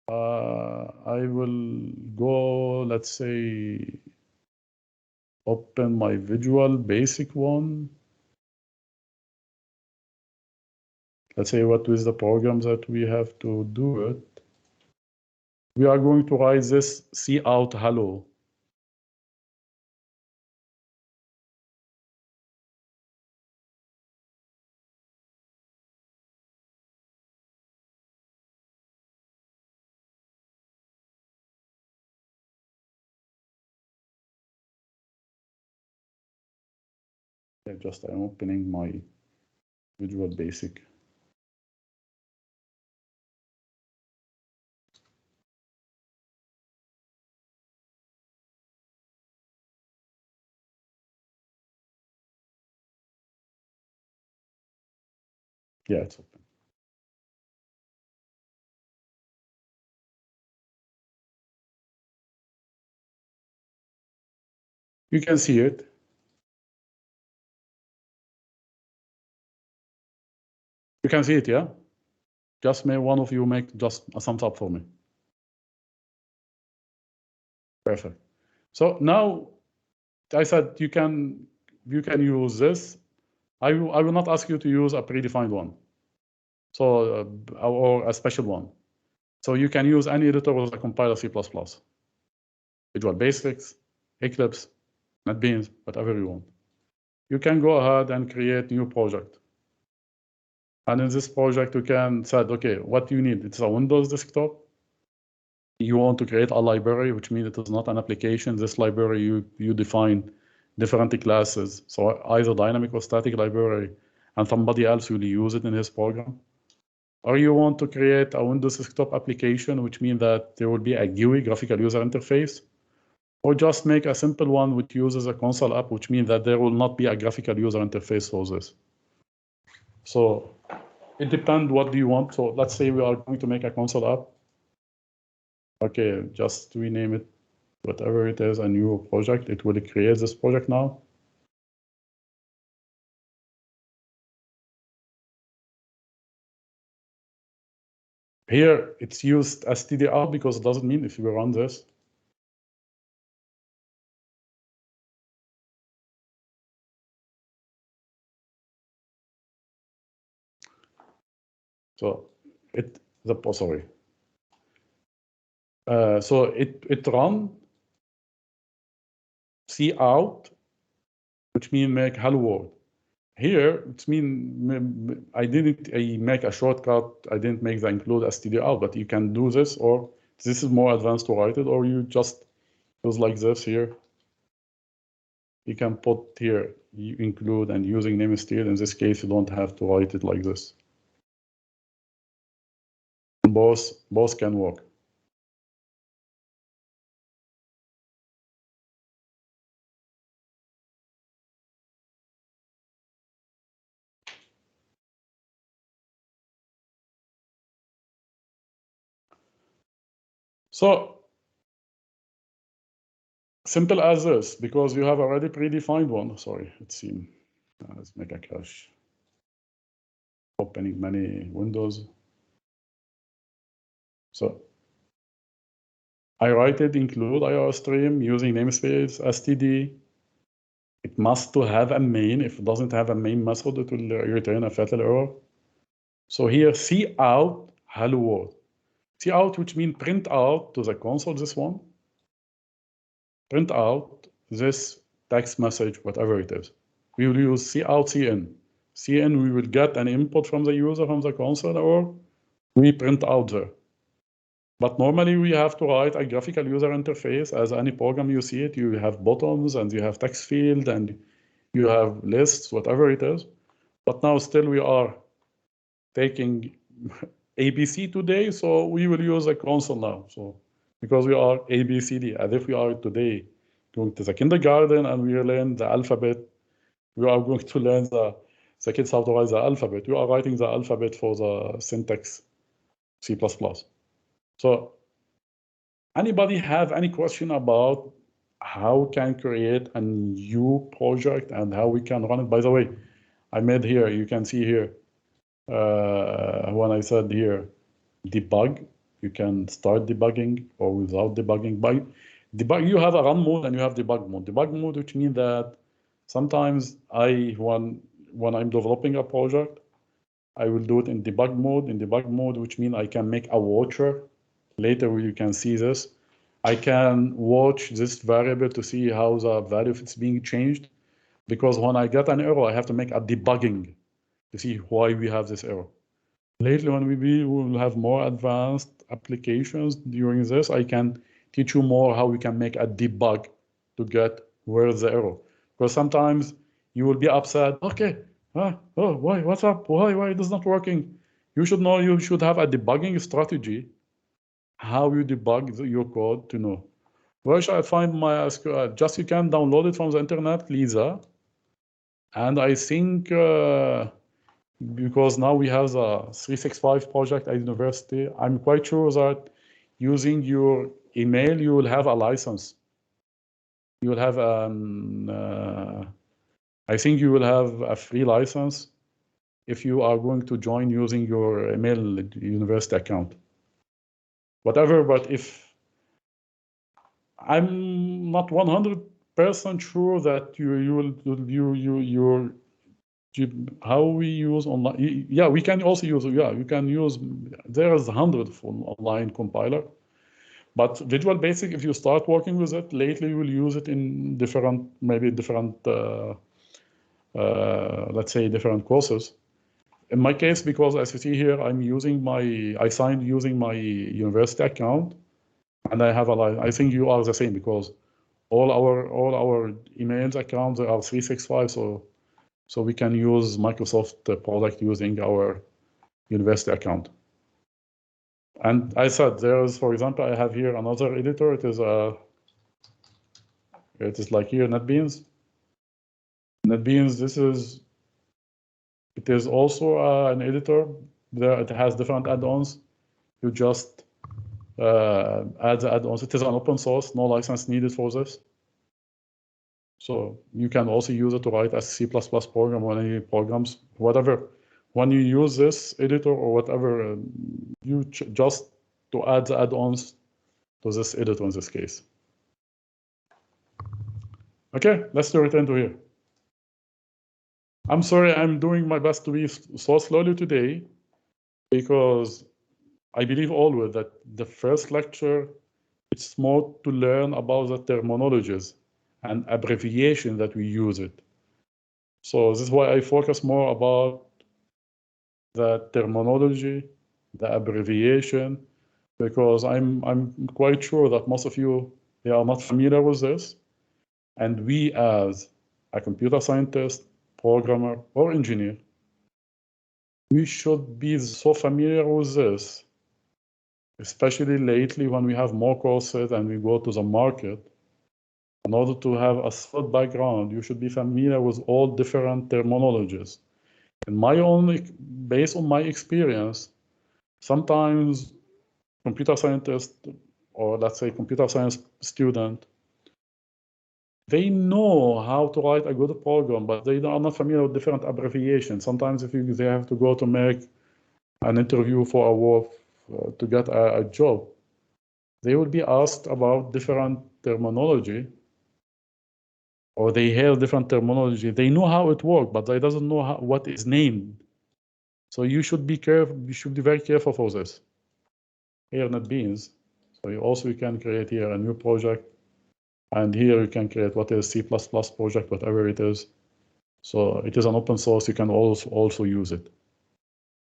I will go, let's say, open my Visual Basic one. Let's say what is the program that we have to do it. We are going to write this cout hello. Just I'm opening my Visual Basic. Yeah, it's open. You can see it. You can see it, yeah? Just may one of you make just a thumbs up for me. Perfect. So now I said you can use this. I will not ask you to use a predefined one. So or a special one. So you can use any editor with a compiler C++. Visual Basics, Eclipse, NetBeans, whatever you want. You can go ahead and create new project. And in this project, you can say, okay, what do you need? It's a Windows desktop. You want to create a library, which means it is not an application. This library, you define different classes. So either dynamic or static library, and somebody else will use it in his program. Or you want to create a Windows desktop application, which means that there will be a GUI, graphical user interface, or just make a simple one which uses a console app, which means that there will not be a graphical user interface for this. So it depends what do you want. So let's say we are going to make a console app. Okay, just rename it, whatever it is, a new project. It will create this project now. Here, it's used as stdout because it doesn't mean if you run this. So sorry. So it run cout, which means make hello world. Here, it means I make a shortcut. I didn't make the include stdout, but you can do this, or this is more advanced to write it, or you just use like this here. You can put here, you include and using namespace. In this case, you don't have to write it like this. Both can work. So simple as this, because you have already predefined one. Sorry, it seems. Let's make a cache. Opening many windows. So I write it include IR stream using namespace std. It must to have a main. If it doesn't have a main method, it will return a fatal error. So here cout hello world. Cout, which means print out to the console, this one. Print out this text message, whatever it is. We will use cout cn. Cn, we will get an input from the user from the console, or we print out there. But normally we have to write a graphical user interface. As any program you see it, you have buttons and you have text field and you have lists, whatever it is. But now still we are taking ABC today, so we will use a console now. So because we are ABCD, as if we are today going to the kindergarten and we learn the alphabet, we are going to learn the kids how to write the alphabet. We are writing the alphabet for the syntax C++. So anybody have any question about how we can create a new project and how we can run it? By the way, I made here, you can see here, when I said here, debug, you can start debugging or without debugging. By debug, you have a run mode and you have debug mode. Debug mode, which means that sometimes when I'm developing a project, I will do it in debug mode. In debug mode, which means I can make a watcher. Later you can see this. I can watch this variable to see how the value is being changed. Because when I get an error, I have to make a debugging to see why we have this error. Later, when we will have more advanced applications during this, I can teach you more how we can make a debug to get where's the error. Because sometimes you will be upset, okay, oh, why, what's up? Why it is not working? You should know, you should have a debugging strategy, how you debug your code to know. Where should I find my SQL? Just you can download it from the internet, Lisa. And I think, because now we have a 365 project at university, I'm quite sure that using your email, you will have a license. You will have I think you will have a free license if you are going to join using your email university account. Whatever, but if I'm not 100% sure that how we use online. Yeah, we can also use, you can use, there's hundreds of online compiler. But Visual Basic, if you start working with it, lately you will use it in different, let's say different courses. In my case, because as you see here, I signed using my university account, and I have I think you are the same, because all our emails accounts are 365, so we can use Microsoft product using our university account. And I said there's, for example, I have here another editor. It is like here NetBeans. NetBeans, it is also an editor. There it has different add-ons. You just add the add-ons. It is an open source, no license needed for this. So you can also use it to write a C++ program or any programs, whatever. When you use this editor or whatever, you just to add the add-ons to this editor in this case. Okay, let's return to here. I'm sorry, I'm doing my best to be so slowly today, because I believe always that the first lecture, it's more to learn about the terminologies and abbreviation that we use it. So this is why I focus more about the terminology, the abbreviation, because I'm quite sure that most of you, they are not familiar with this. And we as a computer scientist, programmer, or engineer, we should be so familiar with this, especially lately when we have more courses and we go to the market. In order to have a solid background, you should be familiar with all different terminologies. And based on my experience, sometimes computer scientist, or let's say computer science student, they know how to write a good program, but they are not familiar with different abbreviations. Sometimes if they have to go to make an interview for a work to get a job, they will be asked about different terminology, or they hear different terminology. They know how it works, but they doesn't know what is named. So you should be careful. You should be very careful for this. Here NetBeans. So you can create here a new project, and here you can create what is C++ project, whatever it is. So it is an open source. You can also use it.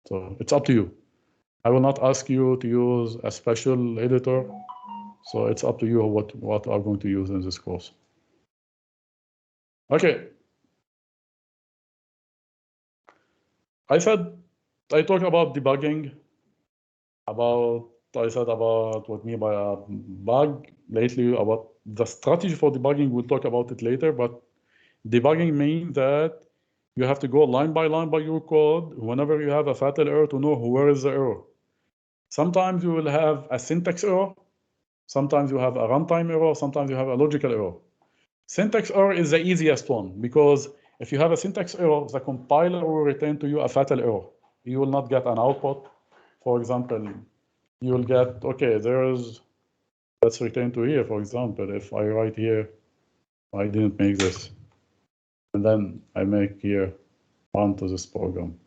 So it's up to you. I will not ask you to use a special editor, so it's up to you what are going to use in this course. Okay. I talked about debugging, I said about what mean by a bug lately, about the strategy for debugging, we'll talk about it later, but debugging means that you have to go line by your code whenever you have a fatal error to know where is the error. Sometimes you will have a syntax error, sometimes you have a runtime error, sometimes you have a logical error. Syntax error is the easiest one because if you have a syntax error, the compiler will return to you a fatal error. You will not get an output. For example, you will get, okay, let's return to here, for example, if I write here, I didn't make this. And then I make here run to this program.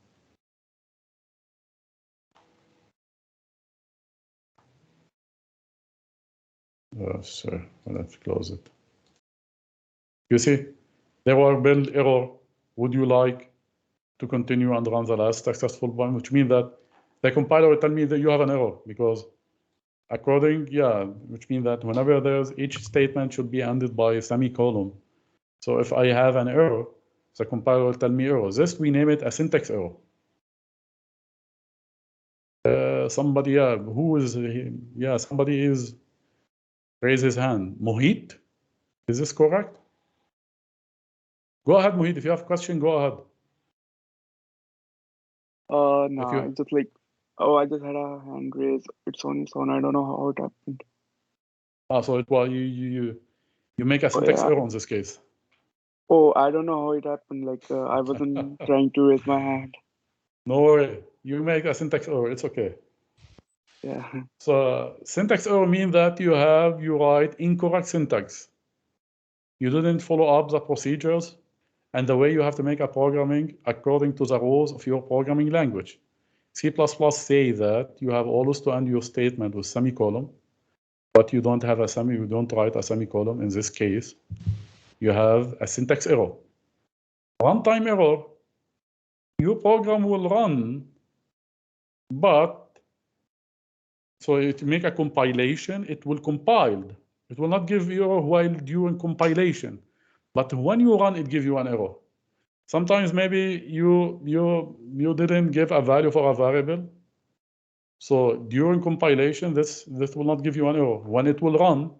Sure, let's close it. You see, there are build error. Would you like to continue and run the last successful one? Which means that the compiler will tell me that you have an error because which means that whenever each statement should be ended by a semicolon. So if I have an error, the compiler will tell me error. This, we name it a syntax error. Somebody raise his hand. Mohit, is this correct? Go ahead, Mohit. If you have a question, go ahead. No, it's just like, I just had a hand raise. It's on its own. I don't know how it happened. So you make a syntax error in this case. Oh, I don't know how it happened. Like I wasn't trying to raise my hand. No worry. You make a syntax error. It's okay. Yeah. So syntax error means that you write incorrect syntax. You didn't follow up the procedures and the way you have to make a programming according to the rules of your programming language. C++ say that you have always to end your statement with semicolon, but you don't write a semicolon in this case. You have a syntax error. Runtime error, your program will run, but so it make a compilation, it will compile. It will not give error while during compilation, but when you run, it gives you an error. Sometimes maybe you didn't give a value for a variable. So during compilation, this will not give you an error. When it will run,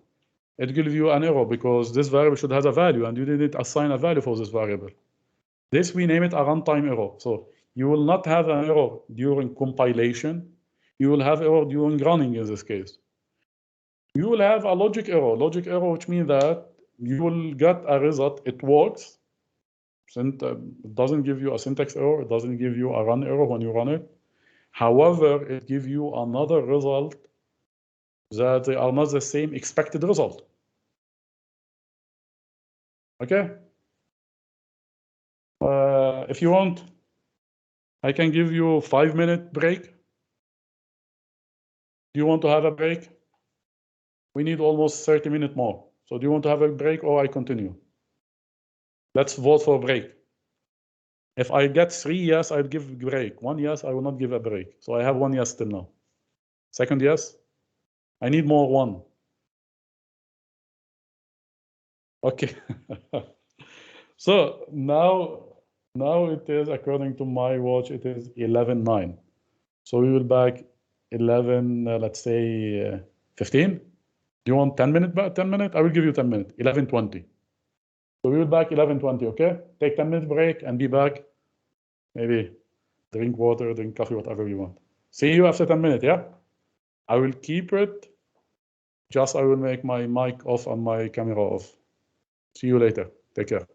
it gives you an error because this variable should have a value and you didn't assign a value for this variable. This, we name it a runtime error. So you will not have an error during compilation. You will have error during running in this case. You will have a logic error, which means that you will get a result, it works. It doesn't give you a syntax error, it doesn't give you a run error when you run it. However, it gives you another result that they are not the same expected result. Okay? If you want, I can give you a 5-minute break. Do you want to have a break? We need almost 30 minutes more. So do you want to have a break or I continue? Let's vote for a break. If I get 3 yes, I'll give a break. 1 yes, I will not give a break. So I have 1 yes till now. Second yes? I need more 1. Okay. So now it is, according to my watch, it is 11:09. So we will back 11, let's say 15. Do you want 10 minutes back? 10 minutes? I will give you 10 minutes. 11:20. So we will back 11:20, okay? Take 10 minutes break and be back. Maybe drink water, drink coffee, whatever you want. See you after 10 minutes, yeah? I will keep it. Just I will make my mic off and my camera off. See you later. Take care.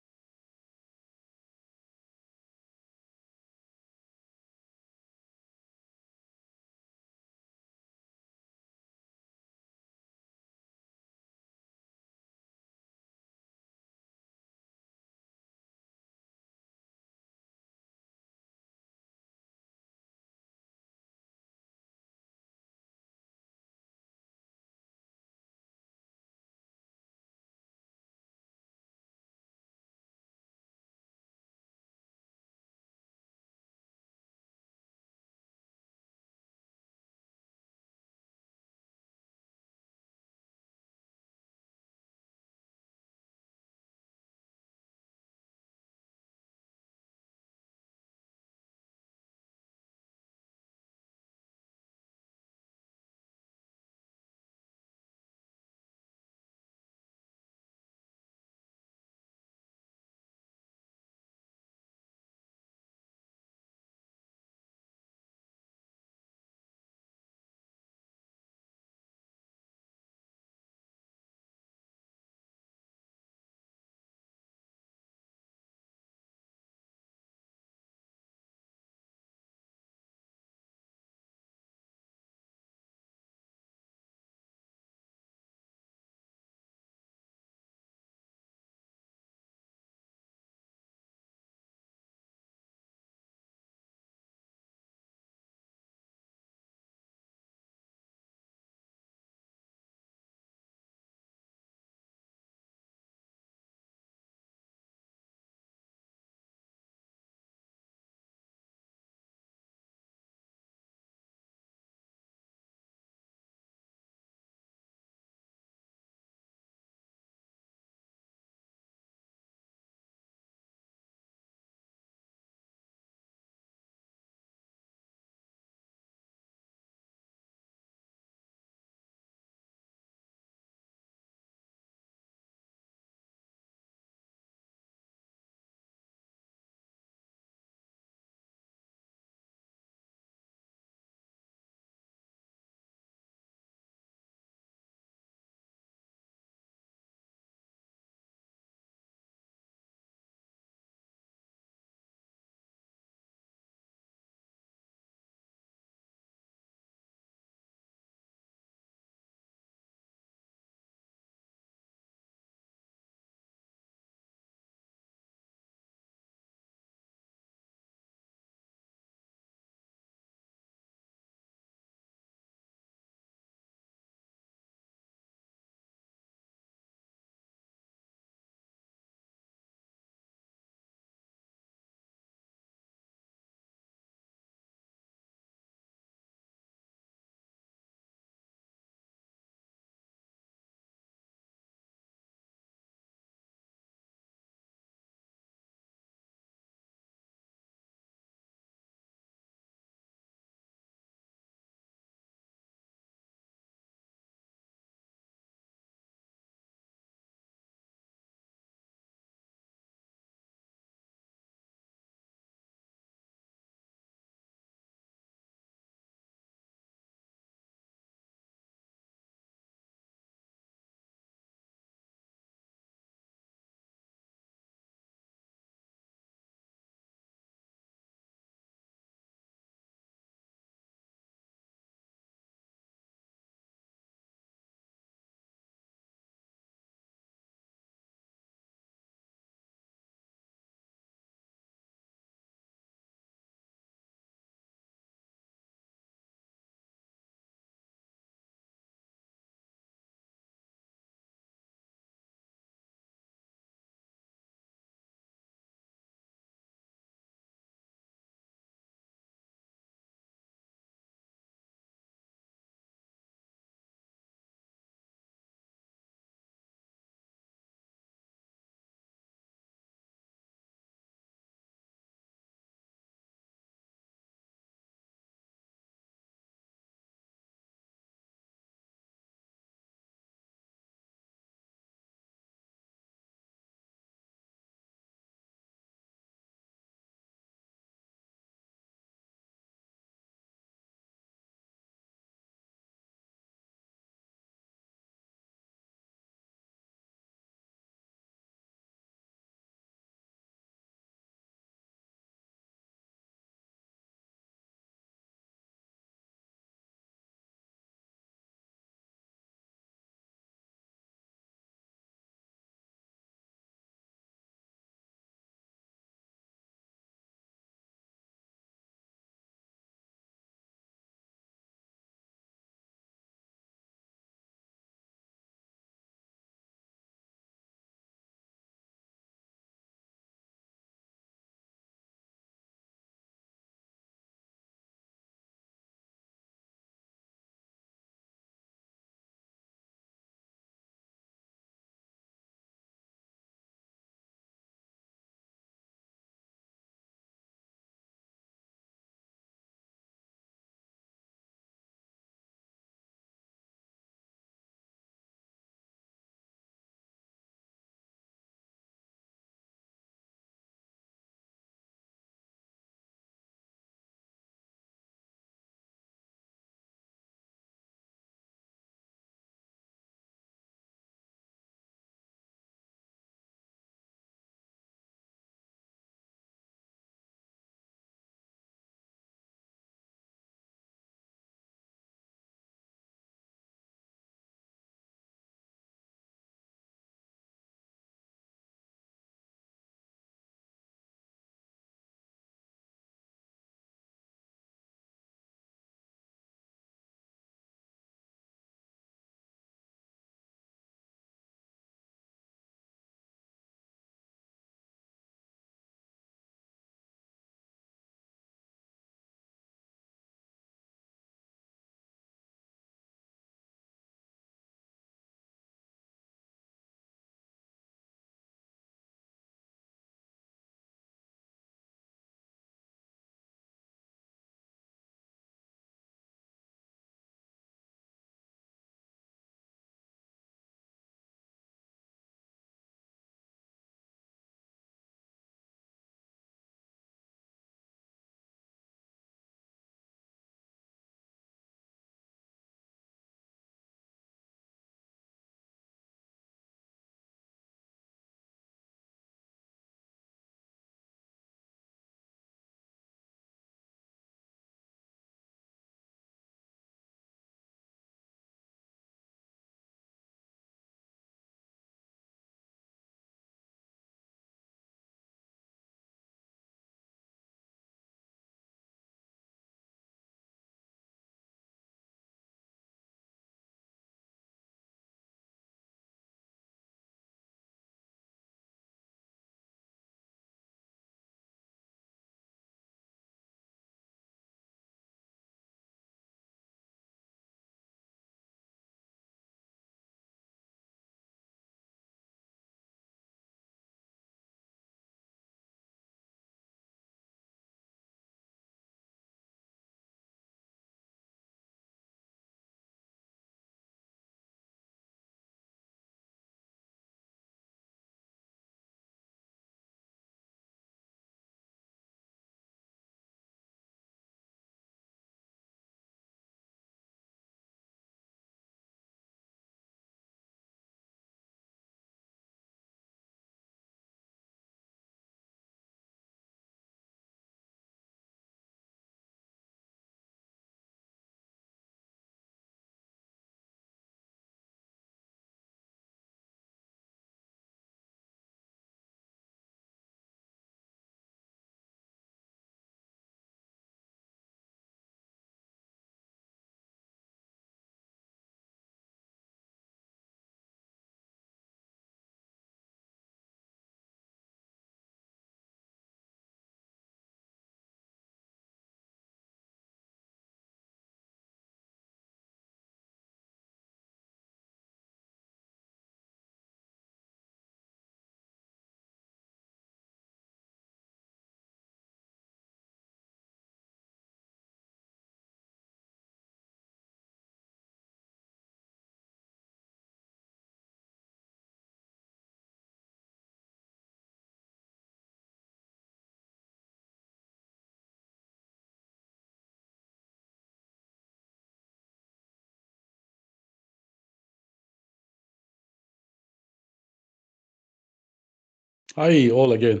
Hi, all again.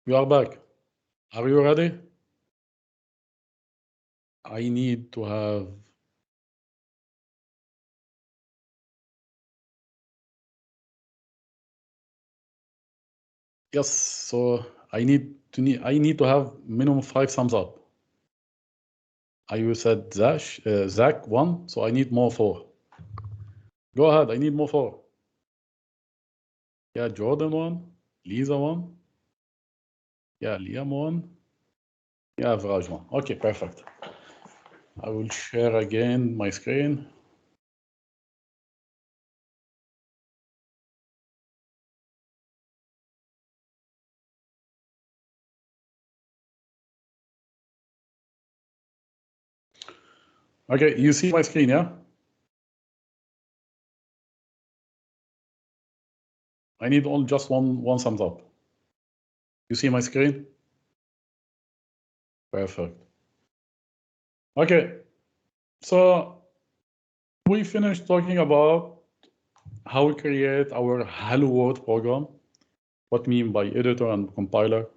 We are back. Are you ready? I need to have yes, so I need to have minimum 5 thumbs up. I said Zach 1, so I need more 4. Go ahead, I need more 4. Yeah, Jordan 1, Lisa 1. Yeah, Liam 1. Yeah, Viraj 1. Okay, perfect. I will share again my screen. Okay, you see my screen, yeah? I need just one thumbs up. You see my screen? Perfect. Okay, so we finished talking about how we create our Hello World program, what we mean by editor and compiler.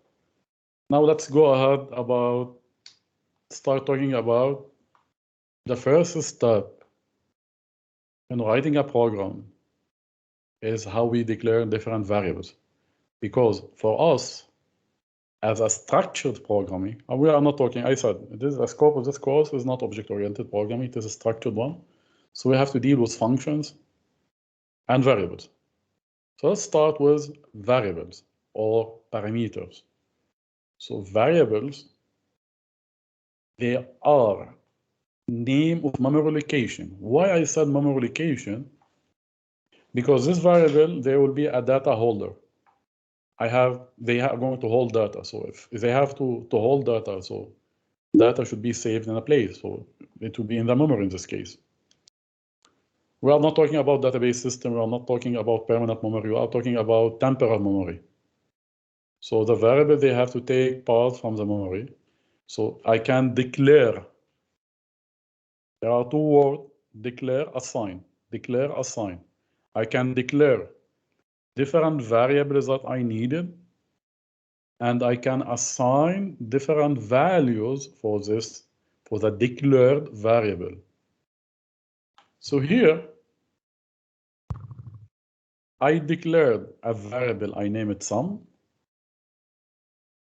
Now let's go ahead start talking about the first step in writing a program is how we declare different variables. Because for us, as a structured programming, and we are not talking, I said, the scope of this course is not object-oriented programming, it is a structured one. So we have to deal with functions and variables. So let's start with variables or parameters. So variables, they are name of memory location. Why I said memory location? Because this variable, there will be a data holder. They are going to hold data. So if they have to hold data, so data should be saved in a place. So it will be in the memory in this case. We are not talking about database system. We are not talking about permanent memory. We are talking about temporal memory. So the variable, they have to take part from the memory. So I can declare. There are 2 words, declare, assign. Declare, assign. I can declare different variables that I needed, and I can assign different values for the declared variable. So here, I declared a variable, I name it sum.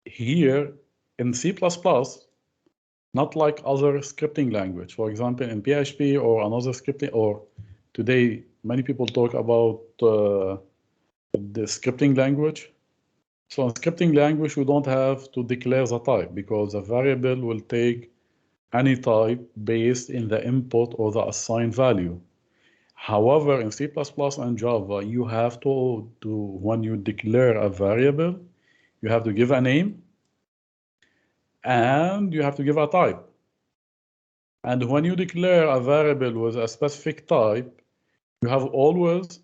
Here in C++, not like other scripting language, for example, in PHP or another scripting, or today, many people talk about the scripting language. So in scripting language, we don't have to declare the type because the variable will take any type based in the input or the assigned value. However, in C++ and Java, you have to when you declare a variable, you have to give a name and you have to give a type. And when you declare a variable with a specific type, you have always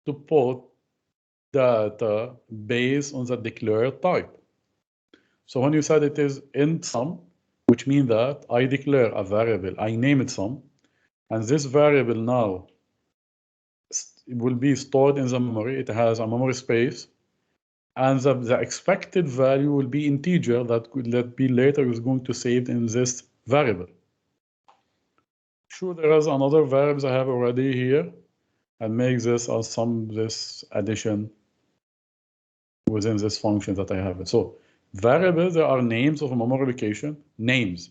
to put data based on the declared type. So when you said it is int sum, which means that I declare a variable, I name it sum, and this variable now will be stored in the memory. It has a memory space, and the expected value will be integer that be later is going to save in this variable. Sure, there is another variables I have already here, and make this as this addition within this function that I have. So variables, there are names of a memory location, names.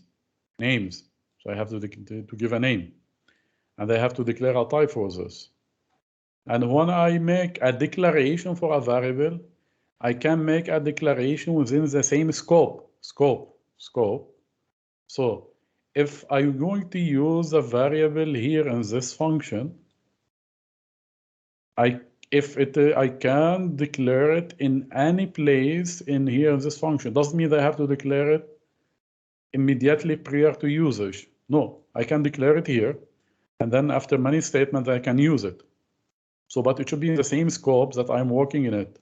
So I have to give a name, and I have to declare a type for this. And when I make a declaration for a variable, I can make a declaration within the same scope. So if I'm going to use a variable here in this function, I can declare it in any place in here in this function. Doesn't mean that I have to declare it immediately prior to usage. No, I can declare it here, and then after many statements, I can use it. So, but it should be in the same scope that I'm working in it,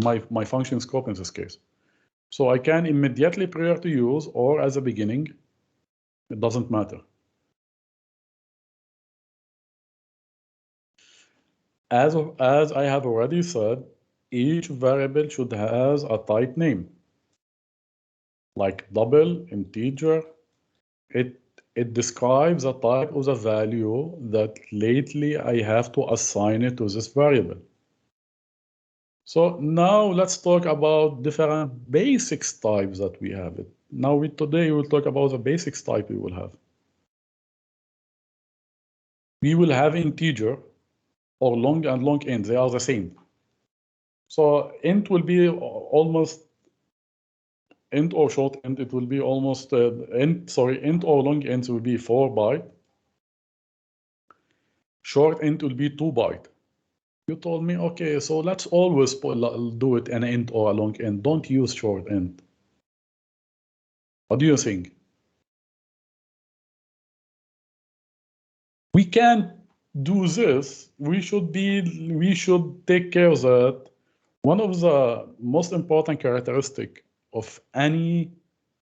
my function scope in this case. So I can immediately prior to use or as a beginning, it doesn't matter. as I have already said, each variable should have a type name, like double, integer. It describes the type of the value that lately I have to assign it to this variable. So now let's talk about different basics types that we have. Now today we'll talk about the basics type we will have. We will have integer or long and long int. They are the same. So int will be almost int or short int. It will be almost int or long int will be 4 byte. Short int will be 2 byte. You told me, okay, so let's always do it an int or a long int. Don't use short int. What do you think? We can't do this. We should take care that one of the most important characteristics of any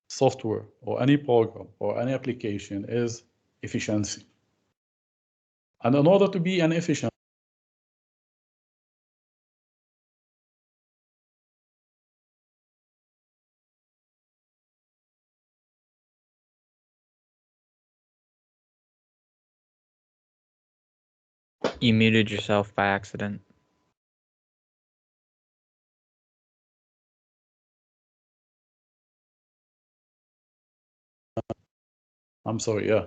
software or any program or any application is efficiency. And in order to be an efficient, You muted yourself by accident. I'm sorry, yeah.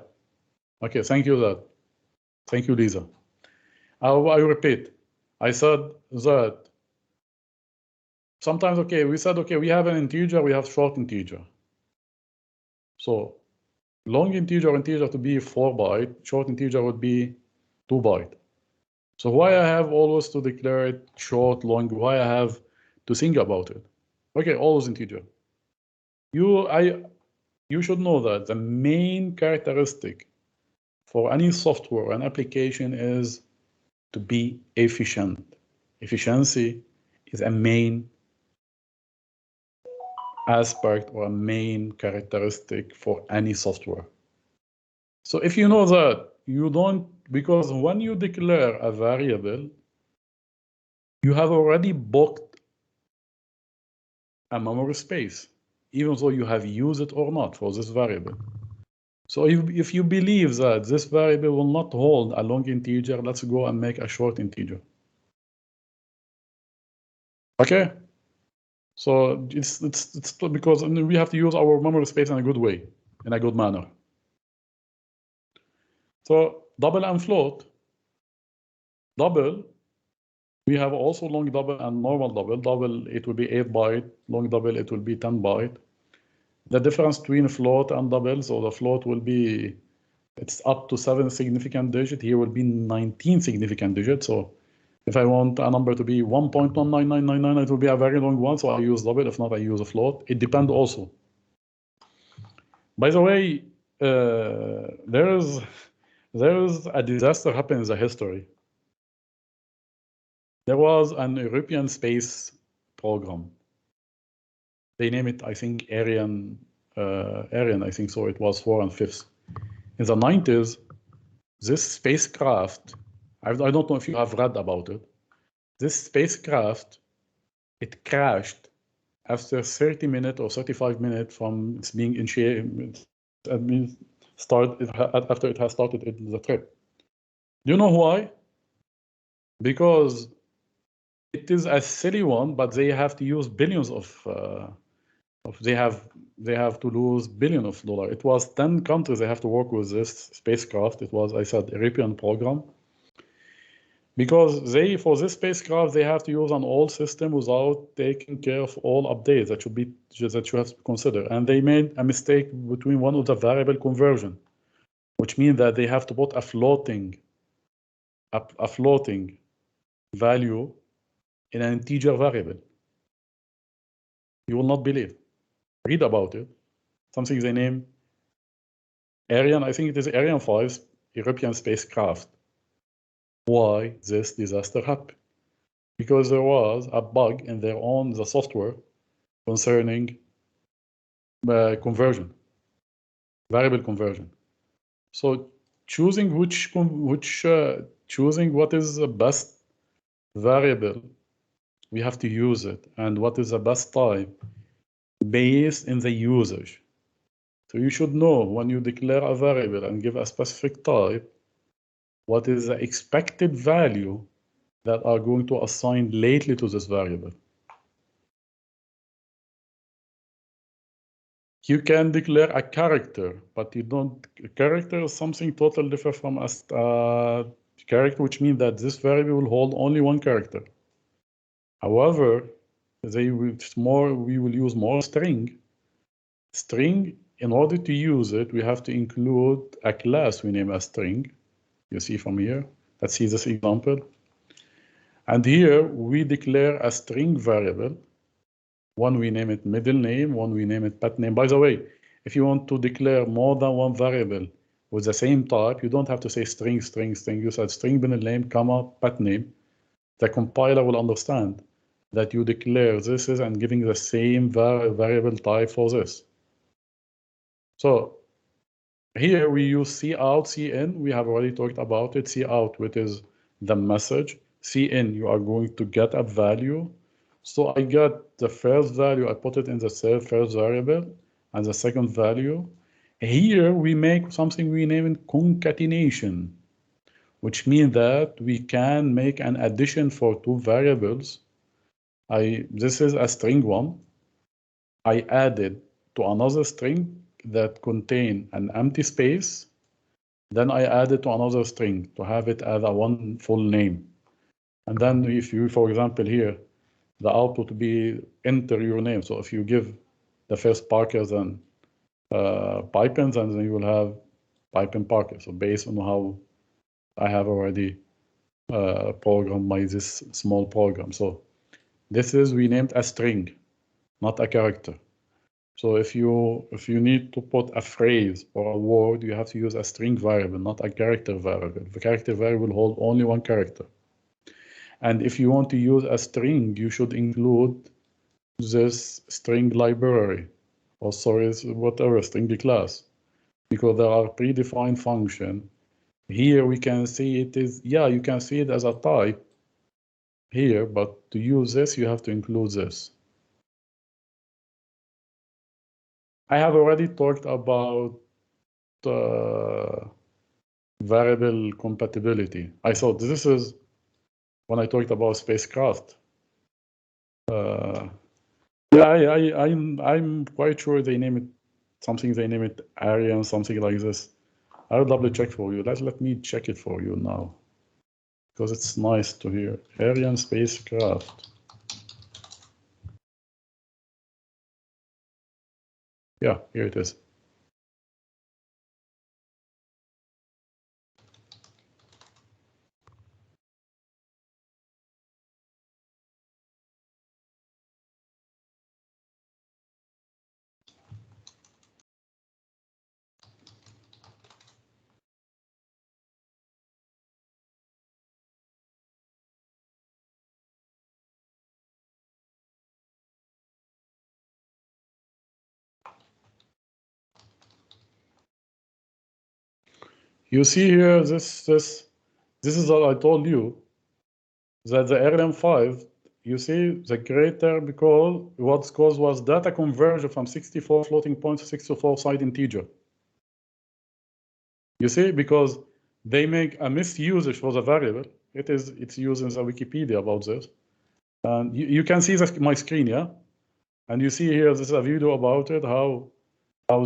Okay, thank you, that. Thank you, Lisa. I repeat, I said that sometimes, okay, we said, okay, we have an integer, we have short integer. So long integer to be 4 byte, short integer would be 2 byte. So why I have always to declare it short, long, why I have to think about it? Okay, always integer. You should know that the main characteristic for any software and application is to be efficient. Efficiency is a main aspect or a main characteristic for any software. So if you know that, you don't, because when you declare a variable, you have already booked a memory space, even though you have used it or not for this variable. So if you believe that this variable will not hold a long integer, let's go and make a short integer. Okay? So it's because we have to use our memory space in a good way, in a good manner. So double and float. Double, we have also long double and normal double. Double, it will be 8 byte. Long double, it will be 10 byte. The difference between float and double, so the float will be, it's up to 7 significant digits. Here will be 19 significant digits. So if I want a number to be 1.19999, it will be a very long one. So I use double. If not, I use a float. It depends also. By the way, there is a disaster happened in the history. There was an European space program. They name it, I think, Ariane, I think so. It was 4 and 5th. In the 90s, this spacecraft, I don't know if you have read about it. This spacecraft, it crashed after 30 minutes or 35 minutes from its being initiated. That means after it has started the trip. Do you know why? Because it is a silly one, but they have to use billions they have to lose billions of dollars. It was 10 countries they have to work with this spacecraft. It was, I said, a European program. Because for this spacecraft, they have to use an old system without taking care of all updates that you have to consider. And they made a mistake between one of the variable conversion, which means that they have to put a floating value in an integer variable. You will not believe. Read about it. Something they name Ariane, I think it is Ariane 5 European spacecraft. Why this disaster happened? Because there was a bug in the software concerning conversion, variable conversion. So choosing what is the best variable, we have to use it. And what is the best type based in the usage. So you should know when you declare a variable and give a specific type, what is the expected value that are going to assign lately to this variable. You can declare a character, but you don't. A character is something totally different from a character, which means that this variable will hold only one character. However, we will use more string. String, in order to use it, we have to include a class we name as string. You see from here. Let's see this example. And here we declare a string variable. One we name it middle name, one we name it pet name. By the way, if you want to declare more than one variable with the same type, you don't have to say string, string, string. You said string middle name, comma, pet name. The compiler will understand that you declare this is and giving the same variable type for this. So here we use cout, cin. We have already talked about it. Cout, which is the message. Cin, you are going to get a value. So I got the first value, I put it in the first variable, and the second value. Here we make something we name it concatenation, which means that we can make an addition for two variables. This is a string one. I added to another string that contain an empty space. Then I added to another string to have it as a one full name. And then if you, for example, here, the output be enter your name. So if you give the first Parker, then Pipens, and then you will have Pipen Parker. So based on how I have already programmed this small program. So this is renamed a string, not a character. So if you need to put a phrase or a word, you have to use a string variable, not a character variable. The character variable will hold only one character. And if you want to use a string, you should include this string library, or sorry, whatever, string class, because there are predefined function. Here we can see it is, yeah, you can see it as a type here, but to use this, you have to include this. I have already talked about variable compatibility. I thought this is when I talked about spacecraft. Yeah, I'm quite sure they name it something. They name it Ariane, something like this. I'll double check for you. Let me check it for you now, because it's nice to hear Ariane spacecraft. Yeah, here it is. You see here, this is what I told you, that the RM5, you see the greater, because what's caused was data conversion from 64 floating point to 64 side integer. You see, because they make a misusage for the variable. It's used in the Wikipedia about this. And you can see my screen, yeah? And you see here, this is a video about it, how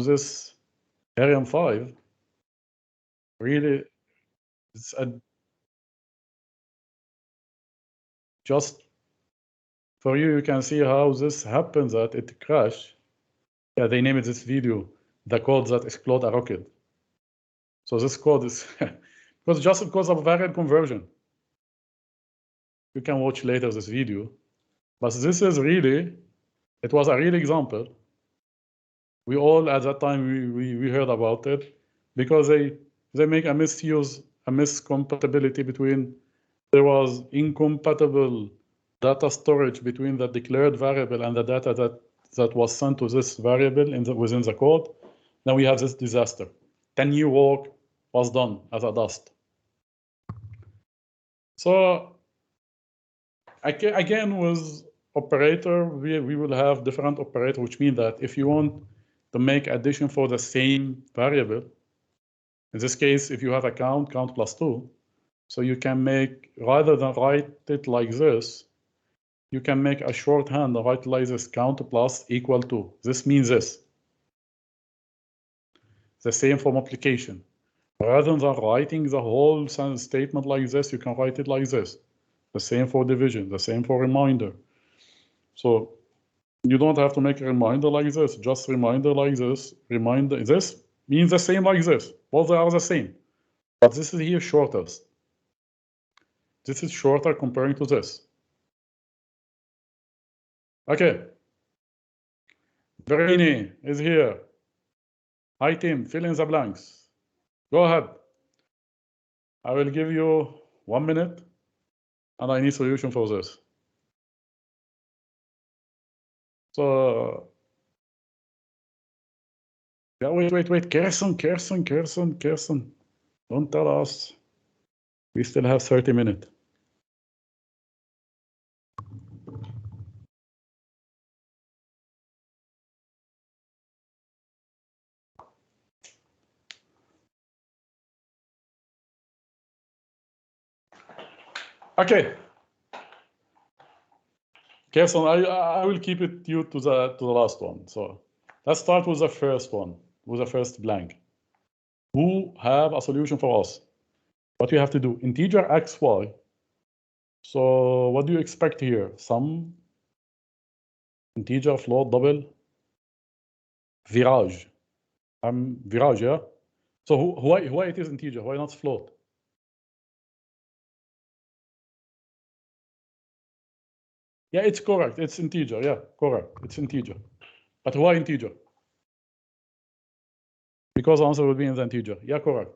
this RM5 really, it's just for you, you can see how this happens, that it crashed. Yeah, they named this video, the code that explode a rocket. So this code is because of variable conversion. You can watch later this video, but this is really, it was a real example. We all at that time we heard about it, because they make a miscompatibility between, there was incompatible data storage between the declared variable and the data that was sent to this variable within the code. Now we have this disaster. 10-year work was done as a dust. So Again, with operator, we will have different operator, which means that if you want to make addition for the same variable, in this case, if you have a count plus 2, so you can make, rather than write it like this, you can make a shorthand and write like this, count plus equal to. This means this. The same for multiplication. Rather than writing the whole statement like this, you can write it like this. The same for division, the same for reminder. So you don't have to make a reminder like this, just reminder like this. Reminder, this means the same like this. Both are the same. But this is here shortest. This is shorter comparing to this. Okay. Verini is here. Hi, team. Fill in the blanks. Go ahead. I will give you 1 minute, and I need solution for this. So, yeah, wait. Kirsten. Don't tell us. We still have 30 minutes. Okay. Kirsten, I will keep it you to the last one. So let's start with the first one, with the first blank. Who have a solution for us? What you have to do, integer x, y. So what do you expect here? Some integer, float, double, virage. Virage, yeah? So why it is integer? Why not float? Yeah, it's correct. It's integer. Yeah, correct. It's integer. But why integer? Because the answer will be in the integer. Yeah, correct.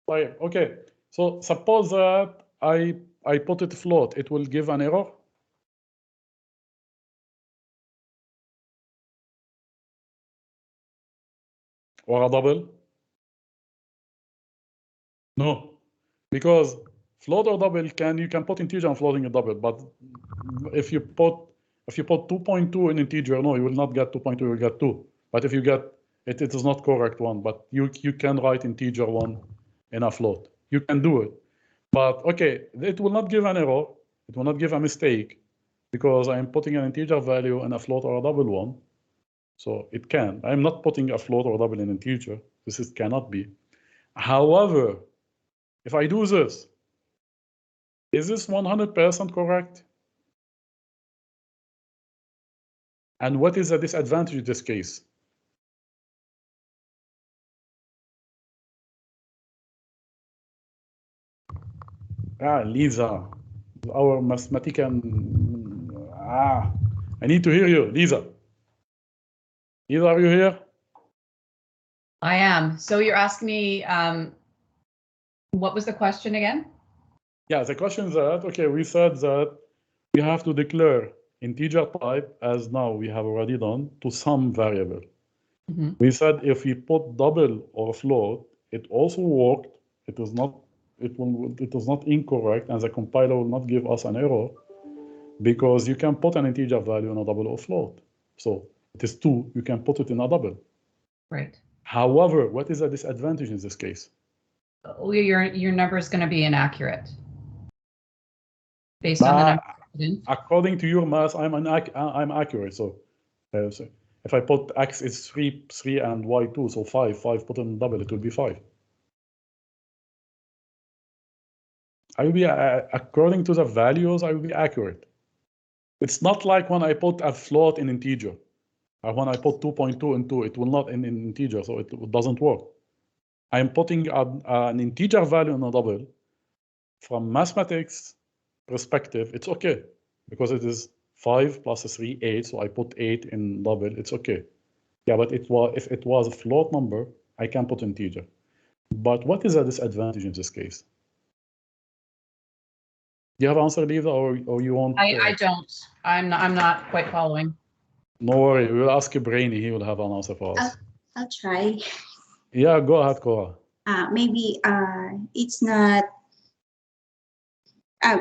Okay. So suppose that I put it float. It will give an error. Or a double? No, because float or double you can put integer and floating a double, but if you put 2.2 in integer, no, you will not get 2.2, you will get 2. But if you get it is not correct one, but you can write integer 1 in a float. You can do it. But okay, it will not give an error, it will not give a mistake, because I am putting an integer value in a float or a double one. So it can. I'm not putting a float or a double in integer. This cannot be. However, if I do this, is this 100% correct? And what is the disadvantage in this case? Lisa, our mathematician. I need to hear you, Lisa. Lisa, are you here? I am. So you're asking me, what was the question again? Yeah, the question is that, okay, we said that we have to declare integer type, as now we have already done, to some variable. Mm-hmm. We said if we put double or float, it also worked. It was not incorrect, and the compiler will not give us an error, because you can put an integer value in a double or float. So it is 2, you can put it in a double. Right. However, what is the disadvantage in this case? Your number is going to be inaccurate. Based on the number. According to your math, I'm accurate. So if I put x is 3 and y 2, so 5 put in double, it will be 5. I will be according to the values, I will be accurate. It's not like when I put a float in integer. When I put 2.2 in 2, it will not in integer, so it doesn't work. I'm putting an integer value in a double. From mathematics perspective, it's okay, because it is 5 plus 3, 8, so I put 8 in double, it's okay. Yeah, but if it was a float number, I can put integer. But what is the disadvantage in this case? Do you have an answer, Lisa, or you want? I don't. I'm not quite following. No worry, we'll ask Brainy. He will have an answer for us. I'll try. Yeah, go ahead, Cora. Maybe it's not.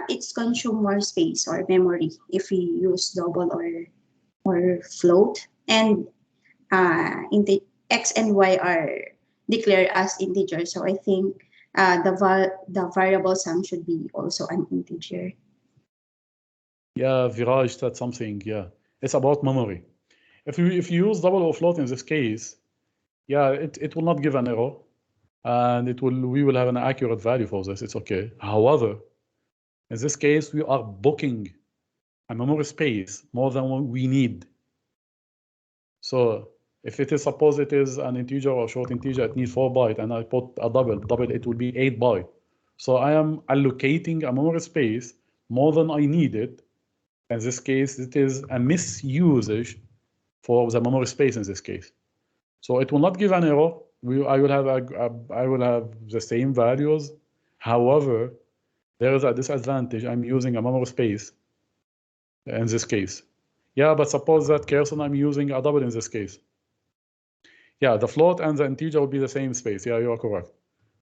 it's consume more space or memory if we use double or float, and in the x and y are declared as integers. So I think the variable sum should be also an integer. Yeah, Viraj said something. Yeah, it's about memory. If you use double or float in this case, yeah, it will not give an error, and we will have an accurate value for this. It's okay. However, in this case, we are booking a memory space more than what we need. So if it is, suppose it is an integer or short integer, it needs 4 bytes, and I put a double, it will be 8 bytes. So I am allocating a memory space more than I needed. In this case, it is a misusage for the memory space in this case. So it will not give an error. I will have the same values. However, there is a disadvantage. I'm using a memory space in this case. Yeah, but suppose that Carson, I'm using a double in this case. Yeah, the float and the integer will be the same space. Yeah, you are correct.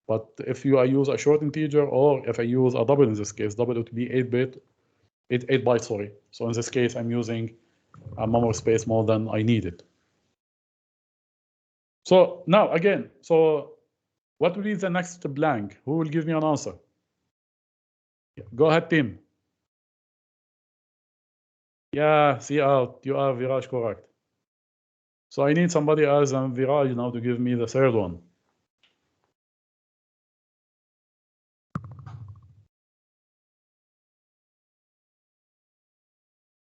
But if I use a short integer, or if I use a double in this case, double, it will be 8 bytes, sorry. So in this case, I'm using a memory space more than I needed. So now again, so what will be the next blank? Who will give me an answer? Yeah, go ahead, Tim. Yeah, see out. You are Viraj correct. So I need somebody else than Viraj now to give me the third one.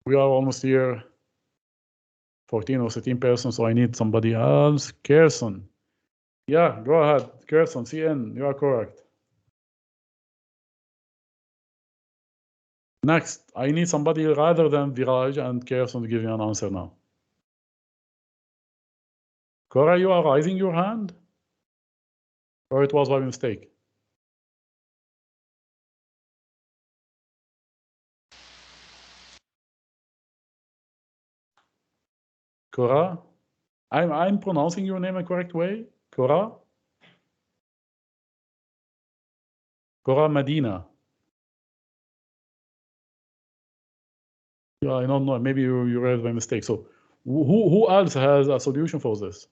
We are almost here, 14 or 13 persons, so I need somebody else. Kirsten. Yeah, go ahead. Kirsten, CN, you are correct. Next, I need somebody rather than Viraj and Kirsten to give me an answer now. Cora, you are raising your hand? Or it was by mistake? Cora? I'm pronouncing your name the correct way? Cora? Cora Medina. Yeah, I don't know. Maybe you read by mistake. So who else has a solution for this?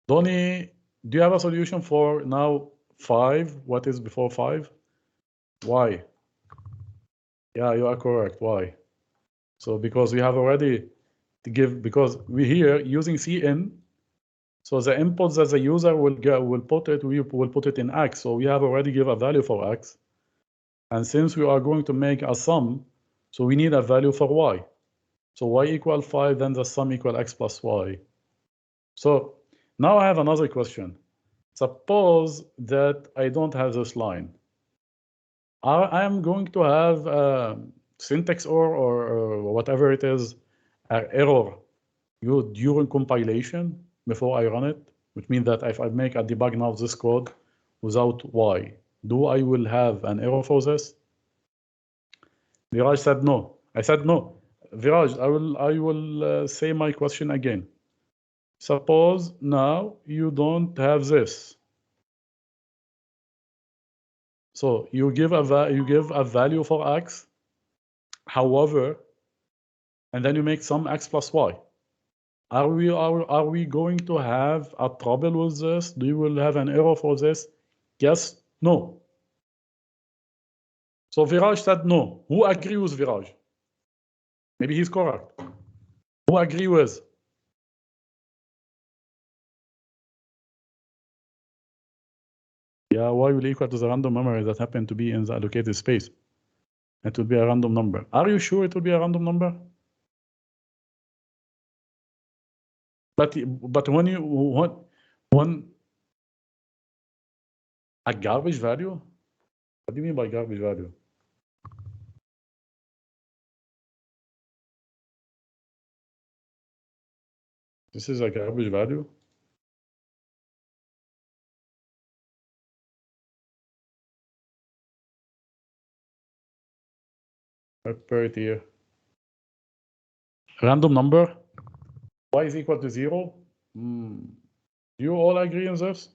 Donnie, do you have a solution for now 5? What is before 5? Why? Yeah, you are correct. Why? So because we have already to give, because we here using cin, so the inputs that the user will put it, we will put it in x. So we have already give a value for x. And since we are going to make a sum, so we need a value for y. So y equal 5, then the sum equal x plus y. So now I have another question. Suppose that I don't have this line. I am going to have a syntax or whatever it is, error during compilation before I run it, which means that if I make a debug now this code without y, do I will have an error for this? Viraj said no. I said no. Viraj, I will say my question again. Suppose now you don't have this. So you give a value for x, however, and then you make some x plus y. Are we going to have a trouble with this? Do you will have an error for this? Yes, no. So Viraj said no. Who agree with Viraj? Maybe he's correct. Who agree with? Yeah, y will equal to the random memory that happened to be in the allocated space. It will be a random number. Are you sure it will be a random number? But when you want a garbage value? What do you mean by garbage value? This is a garbage value? I prepare it here. Random number? Y is equal to 0? Do you all agree on this?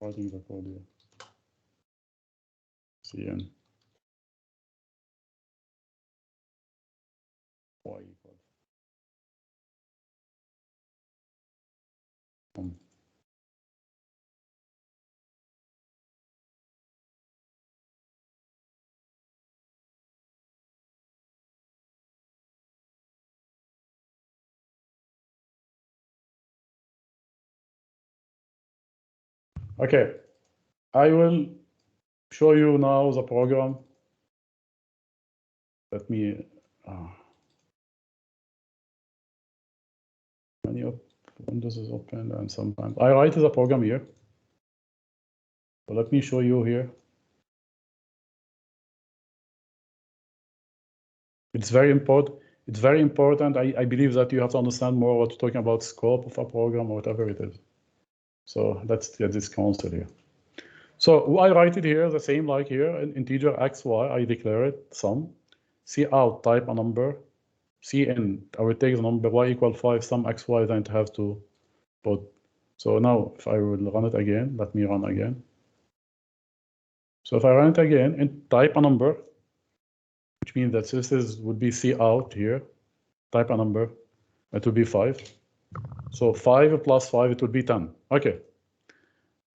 writing the code here. Cn y equals Okay, I will show you now the program. Let me many of Windows is open, and sometimes I write the program here. So let me show you here. It's very important. It's very important. I believe that you have to understand more what you're talking about, scope of a program or whatever it is. So let's get this console here. So I write it here the same like here, an integer x, y. I declare it sum. C out, type a number. C in, I will take the number y equal 5, sum x, y, then it have to put. So now if I will run it again, let me run again. So if I run it again and type a number, which means that this would be C out here, type a number, it will be 5. So 5 plus 5, it will be 10. Okay.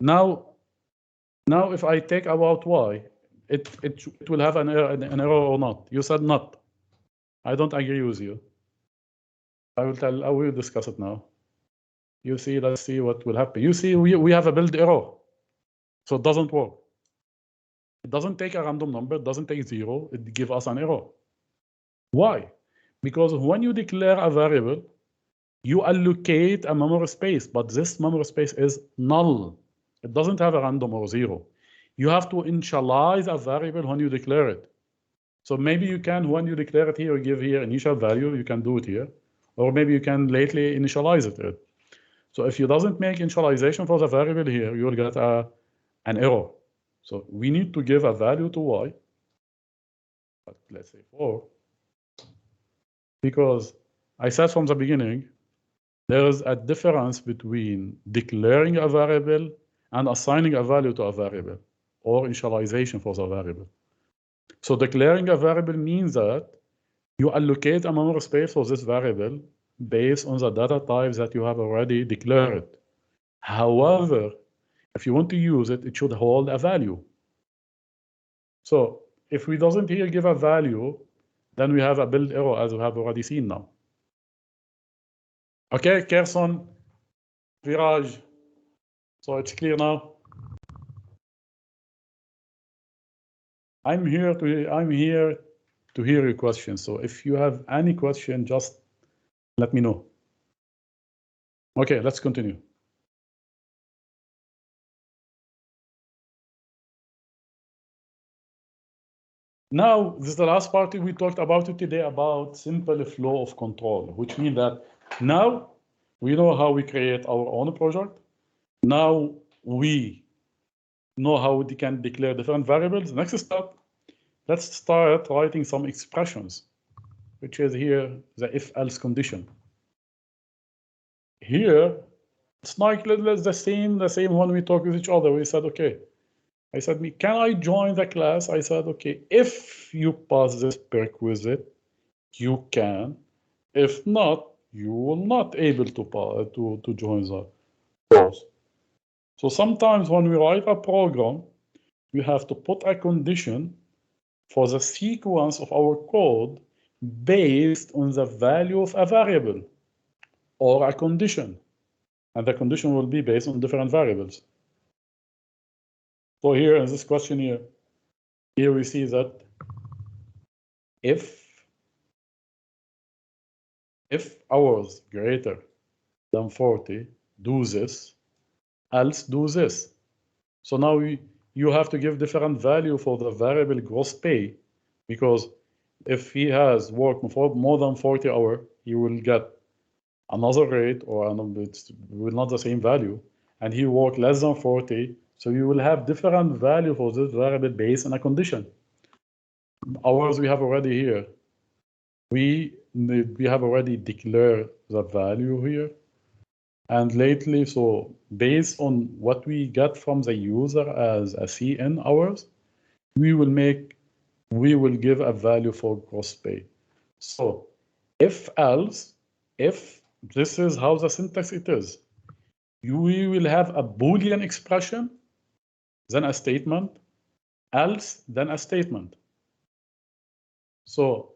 Now if I take about y, it will have an error or not. You said not. I don't agree with you. I will discuss it now. You see, let's see what will happen. You see, we have a build error. So it doesn't work. It doesn't take a random number, it doesn't take 0, it gives us an error. Why? Because when you declare a variable, you allocate a memory space, but this memory space is null. It doesn't have a random or 0. You have to initialize a variable when you declare it. So maybe you can, when you declare it here, you give here initial value, you can do it here. Or maybe you can lately initialize it. So if you doesn't make initialization for the variable here, you will get an error. So we need to give a value to y, but let's say 4, because I said from the beginning, there is a difference between declaring a variable and assigning a value to a variable, or initialization for the variable. So declaring a variable means that you allocate a memory space for this variable based on the data types that you have already declared. However, if you want to use it, it should hold a value. So if we doesn't here give a value, then we have a build error, as we have already seen now. Okay, Kerson, Viraj. So it's clear now. I'm here to hear your questions. So if you have any question, just let me know. Okay, let's continue. Now, this is the last part we talked about it today, about simple flow of control, which means that now we know how we create our own project. Now we know how we can declare different variables. Next step, let's start writing some expressions, which is here the if-else condition. Here, it's like the same when we talk with each other. We said, okay, I said, can I join the class? I said, okay, if you pass this prerequisite, you can. If not, you will not able to join the course. So sometimes when we write a program, we have to put a condition for the sequence of our code based on the value of a variable or a condition. And the condition will be based on different variables. So here in this question here we see that if hours greater than 40, do this, else do this. So now you have to give different value for the variable gross pay, because if he has worked for more than 40 hours, he will get another rate, or it's not the same value, and he worked less than 40, so you will have different value for this variable based on a condition. Hours we have already here. We have already declared the value here. And lately, so based on what we get from the user as a CN hours, we will give a value for gross pay. So if else, if this is how the syntax it is, we will have a Boolean expression, then a statement, else, then a statement. So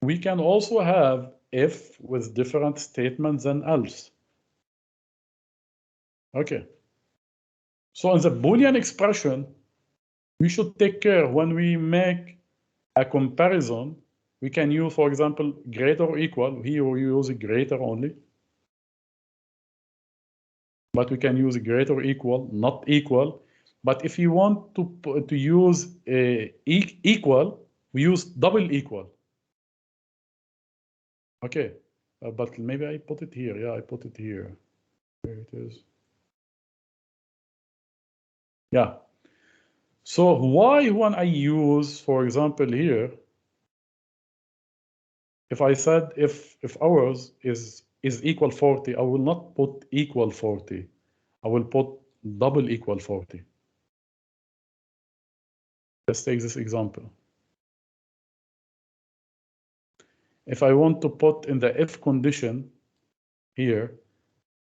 we can also have if with different statements than else. Okay. So in the Boolean expression, we should take care when we make a comparison. We can use, for example, greater or equal. Here we use greater only. But we can use greater or equal, not equal. But if you want to use equal, we use double equal. Okay, but maybe I put it here. Yeah, I put it here. There it is. Yeah. So why when I use, for example, here, if I said if hours is equal 40, I will not put equal 40. I will put double equal 40. Let's take this example. If I want to put in the if condition here,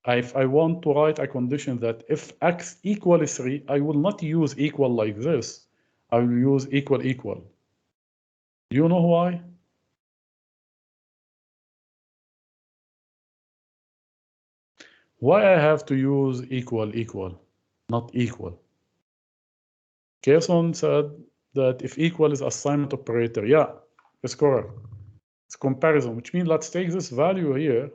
if I want to write a condition that if x equals 3, I will not use equal like this. I will use equal equal. Do you know why? Why I have to use equal equal, not equal? Carson said that if equal is assignment operator, yeah, it's correct. It's comparison, which means let's take this value here.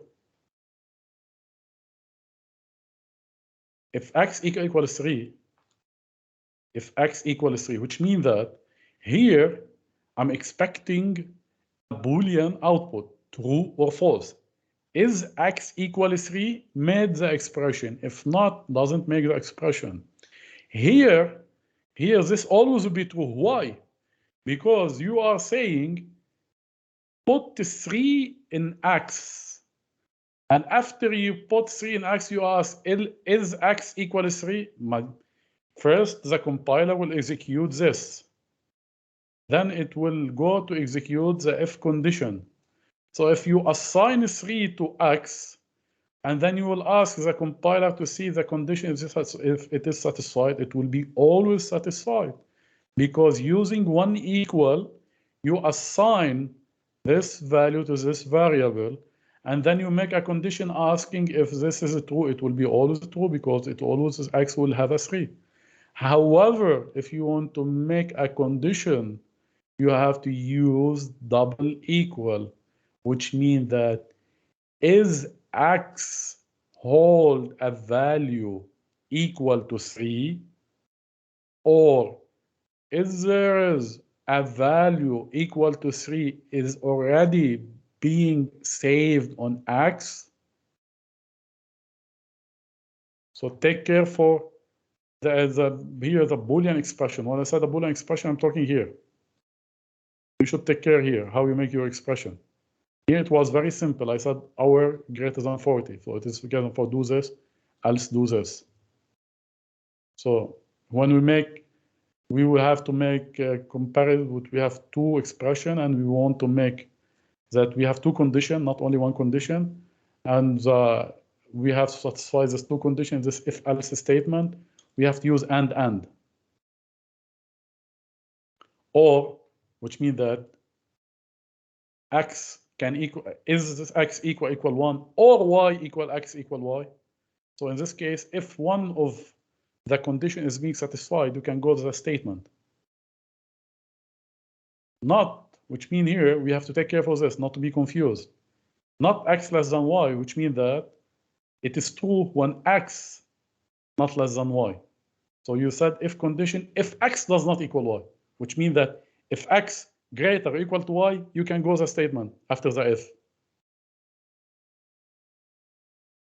If x equals 3, if x equals 3, which means that here I'm expecting a Boolean output, true or false. Is x equals 3 made the expression? If not, doesn't make the expression. Here this always will be true. Why? Because you are saying put 3 in x. And after you put 3 in x, you ask, is x equals 3? First, the compiler will execute this. Then it will go to execute the if condition. So if you assign 3 to x, and then you will ask the compiler to see the condition, if it is satisfied, it will be always satisfied. Because using one equal, you assign this value to this variable, and then you make a condition asking if this is true, it will be always true because it always is x will have a 3. However, if you want to make a condition, you have to use double equal, which means that is x hold a value equal to 3, or is there is a value equal to 3 is already being saved on x. So take care for here the Boolean expression. When I said the Boolean expression, I'm talking here. You should take care here how you make your expression. Here it was very simple. I said hour greater than 40. So it is greater for do this, else do this. So when we will have to make a comparison. We have two expression, and we want to make that we have two conditions, not only one condition, and we have to satisfy these two conditions. This if-else statement, we have to use and, or, which means that x can equal, is this x equal 1, or y equal x equal y. So in this case, if one of the condition is being satisfied, you can go to the statement. Not, which means here we have to take care of this, not to be confused. Not x less than y, which means that it is true when x not less than y. So you said if condition, if x does not equal y, which means that if x greater or equal to y, you can go the statement after the if.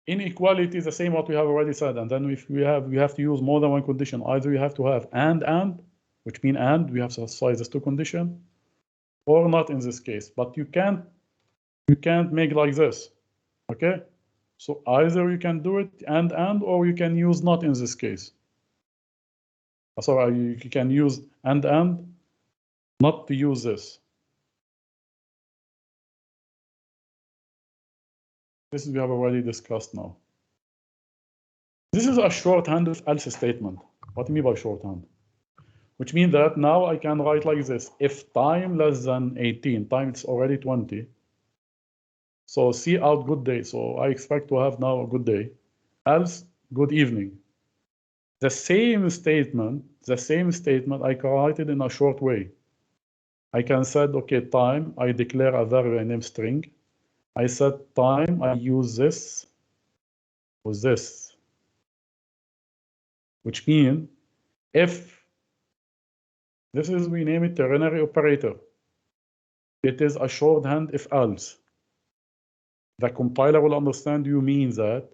Inequality is the same what we have already said, and then if we have to use more than one condition. Either you have to have and, which means and we have to satisfy these two conditions, or not in this case. But you can't make like this, okay? So either you can do it and, or you can use not in this case. Sorry, you can use and, not to use this. This we have already discussed now. This is a shorthand of else statement. What do you mean by shorthand? Which means that now I can write like this. If time less than 18, time it's already 20. So see out good day. So I expect to have now a good day. Else, good evening. The same statement I can write it in a short way. I can say, okay, time, I declare a variable name string. I said time, I use this with this. Which means if this is, we name it ternary operator. It is a shorthand if else. The compiler will understand you mean that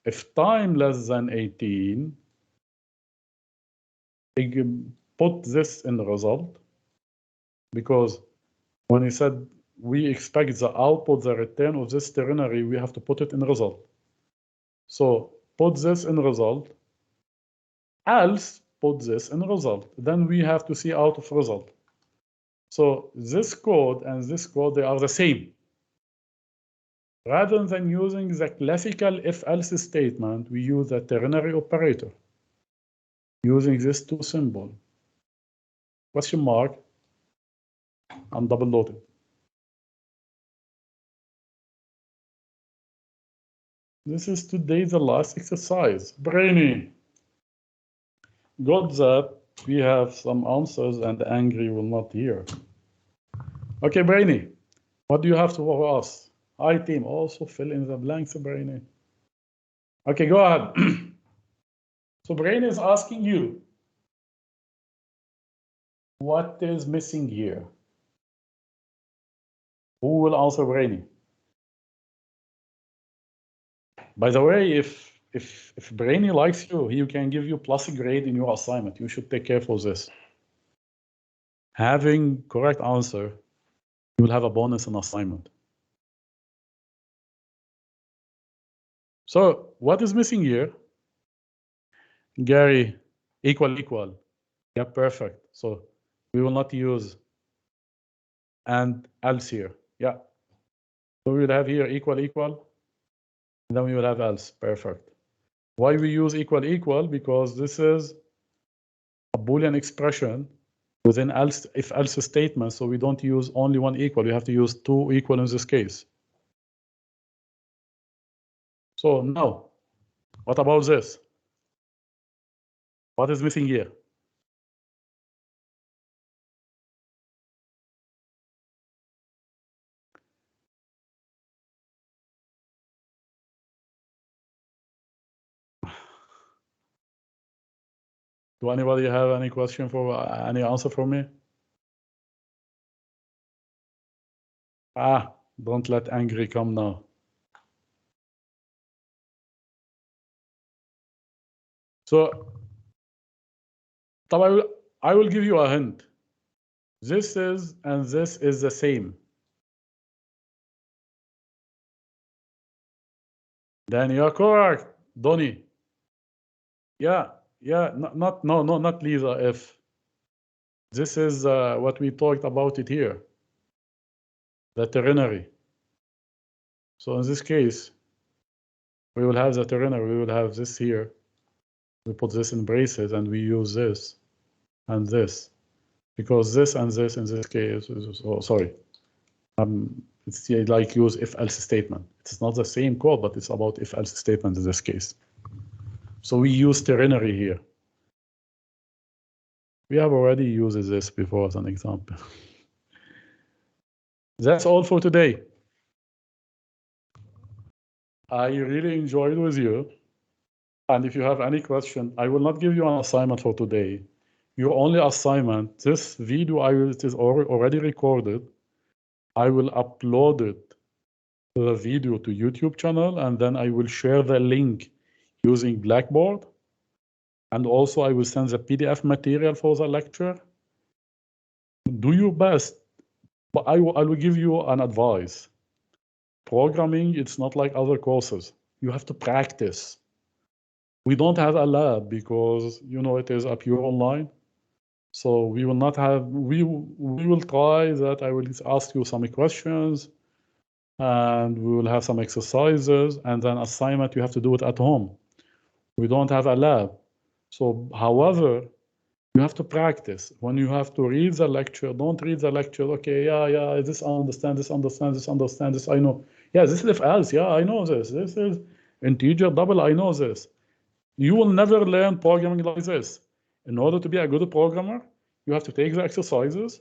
if time less than 18, put this in the result, because when he said we expect the output, the return of this ternary, we have to put it in the result. So put this in the result, else put this in the result. Then we have to see out of result. So this code and this code, they are the same. Rather than using the classical if-else statement, we use a ternary operator using these two symbols. Question mark and double dotted. This is today the last exercise. Brainy. Good that we have some answers and Angry will not hear. Okay, Brainy, what do you have for us? Hi, team. Also fill in the blanks, Brainy. Okay, go ahead. So Brainy is asking you, what is missing here? Who will answer Brainy? By the way, if Brainy likes you, he can give you plus a grade in your assignment. You should take care for this. Having correct answer, you will have a bonus in assignment. So what is missing here? Gary, equal. Yeah, perfect. So we will not use and else here. Yeah. So we will have here equal, and then we will have else. Perfect. Why we use equal? Because this is a Boolean expression within else if else statement. So we don't use only one equal. We have to use two equal in this case. So now, what about this? What is missing here? Do anybody have any question for any answer for me? Don't let Angry come now. So, I will give you a hint. This is and this is the same. Then you are correct, Donnie. Yeah, not Lisa. If this is what we talked about it here, the ternary. So in this case, we will have the ternary. We will have this here. We put this in braces and we use this and this, because this and this in this case is, oh, sorry. It's like use if-else statement. It's not the same code, but it's about if-else statement in this case. So we use ternary here. We have already used this before as an example. That's all for today. I really enjoyed with you. And if you have any question, I will not give you an assignment for today. Your only assignment, this video it is already recorded. I will upload it, the video, to YouTube channel, and then I will share the link using Blackboard. And also I will send the PDF material for the lecture. Do your best, but I will give you an advice. Programming, it's not like other courses. you have to practice. We don't have a lab because, you know, it is a pure online. So we will not have, we will try that. I will ask you some questions and we will have some exercises, and then assignment, you have to do it at home. We don't have a lab. So, however, you have to practice. When you have to read the lecture, don't read the lecture, okay, yeah, this I understand, this understand, this understand, this I know. Yeah, this is if else, yeah, I know this. This is integer double, I know this. You will never learn programming like this. In order to be a good programmer, you have to take the exercises,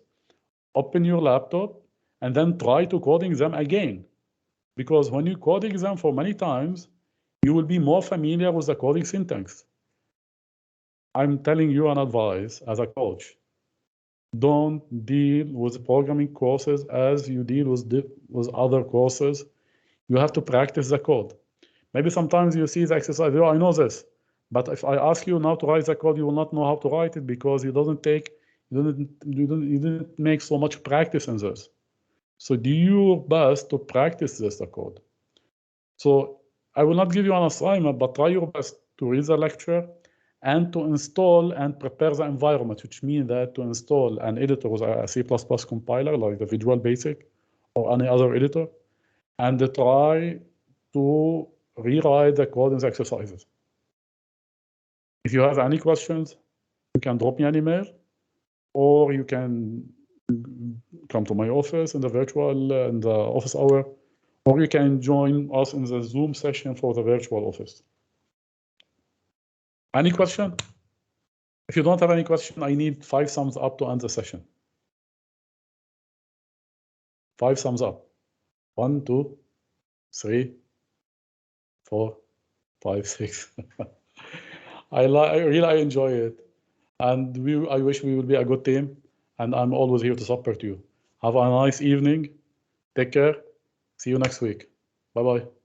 open your laptop, and then try to coding them again. Because when you coding them for many times, you will be more familiar with the coding syntax. I'm telling you an advice as a coach. Don't deal with programming courses as you deal with other courses. You have to practice the code. Maybe sometimes you see the exercise, oh, I know this. But if I ask you now to write the code, you will not know how to write it because you didn't make so much practice in this. So do your best to practice the code. So I will not give you an assignment, but try your best to read the lecture and to install and prepare the environment, which means that to install an editor with a C++ compiler like the Visual Basic or any other editor, and try to rewrite the code in the exercises. If you have any questions, you can drop me an email, or you can come to my office in the office hour, or you can join us in the Zoom session for the virtual office. Any question? If you don't have any question, I need 5 thumbs up to end the session. 5 thumbs up. 1, 2, 3, 4, 5, 6. I really enjoy it, and I wish we would be a good team, and I'm always here to support you. Have a nice evening. Take care. See you next week. Bye-bye.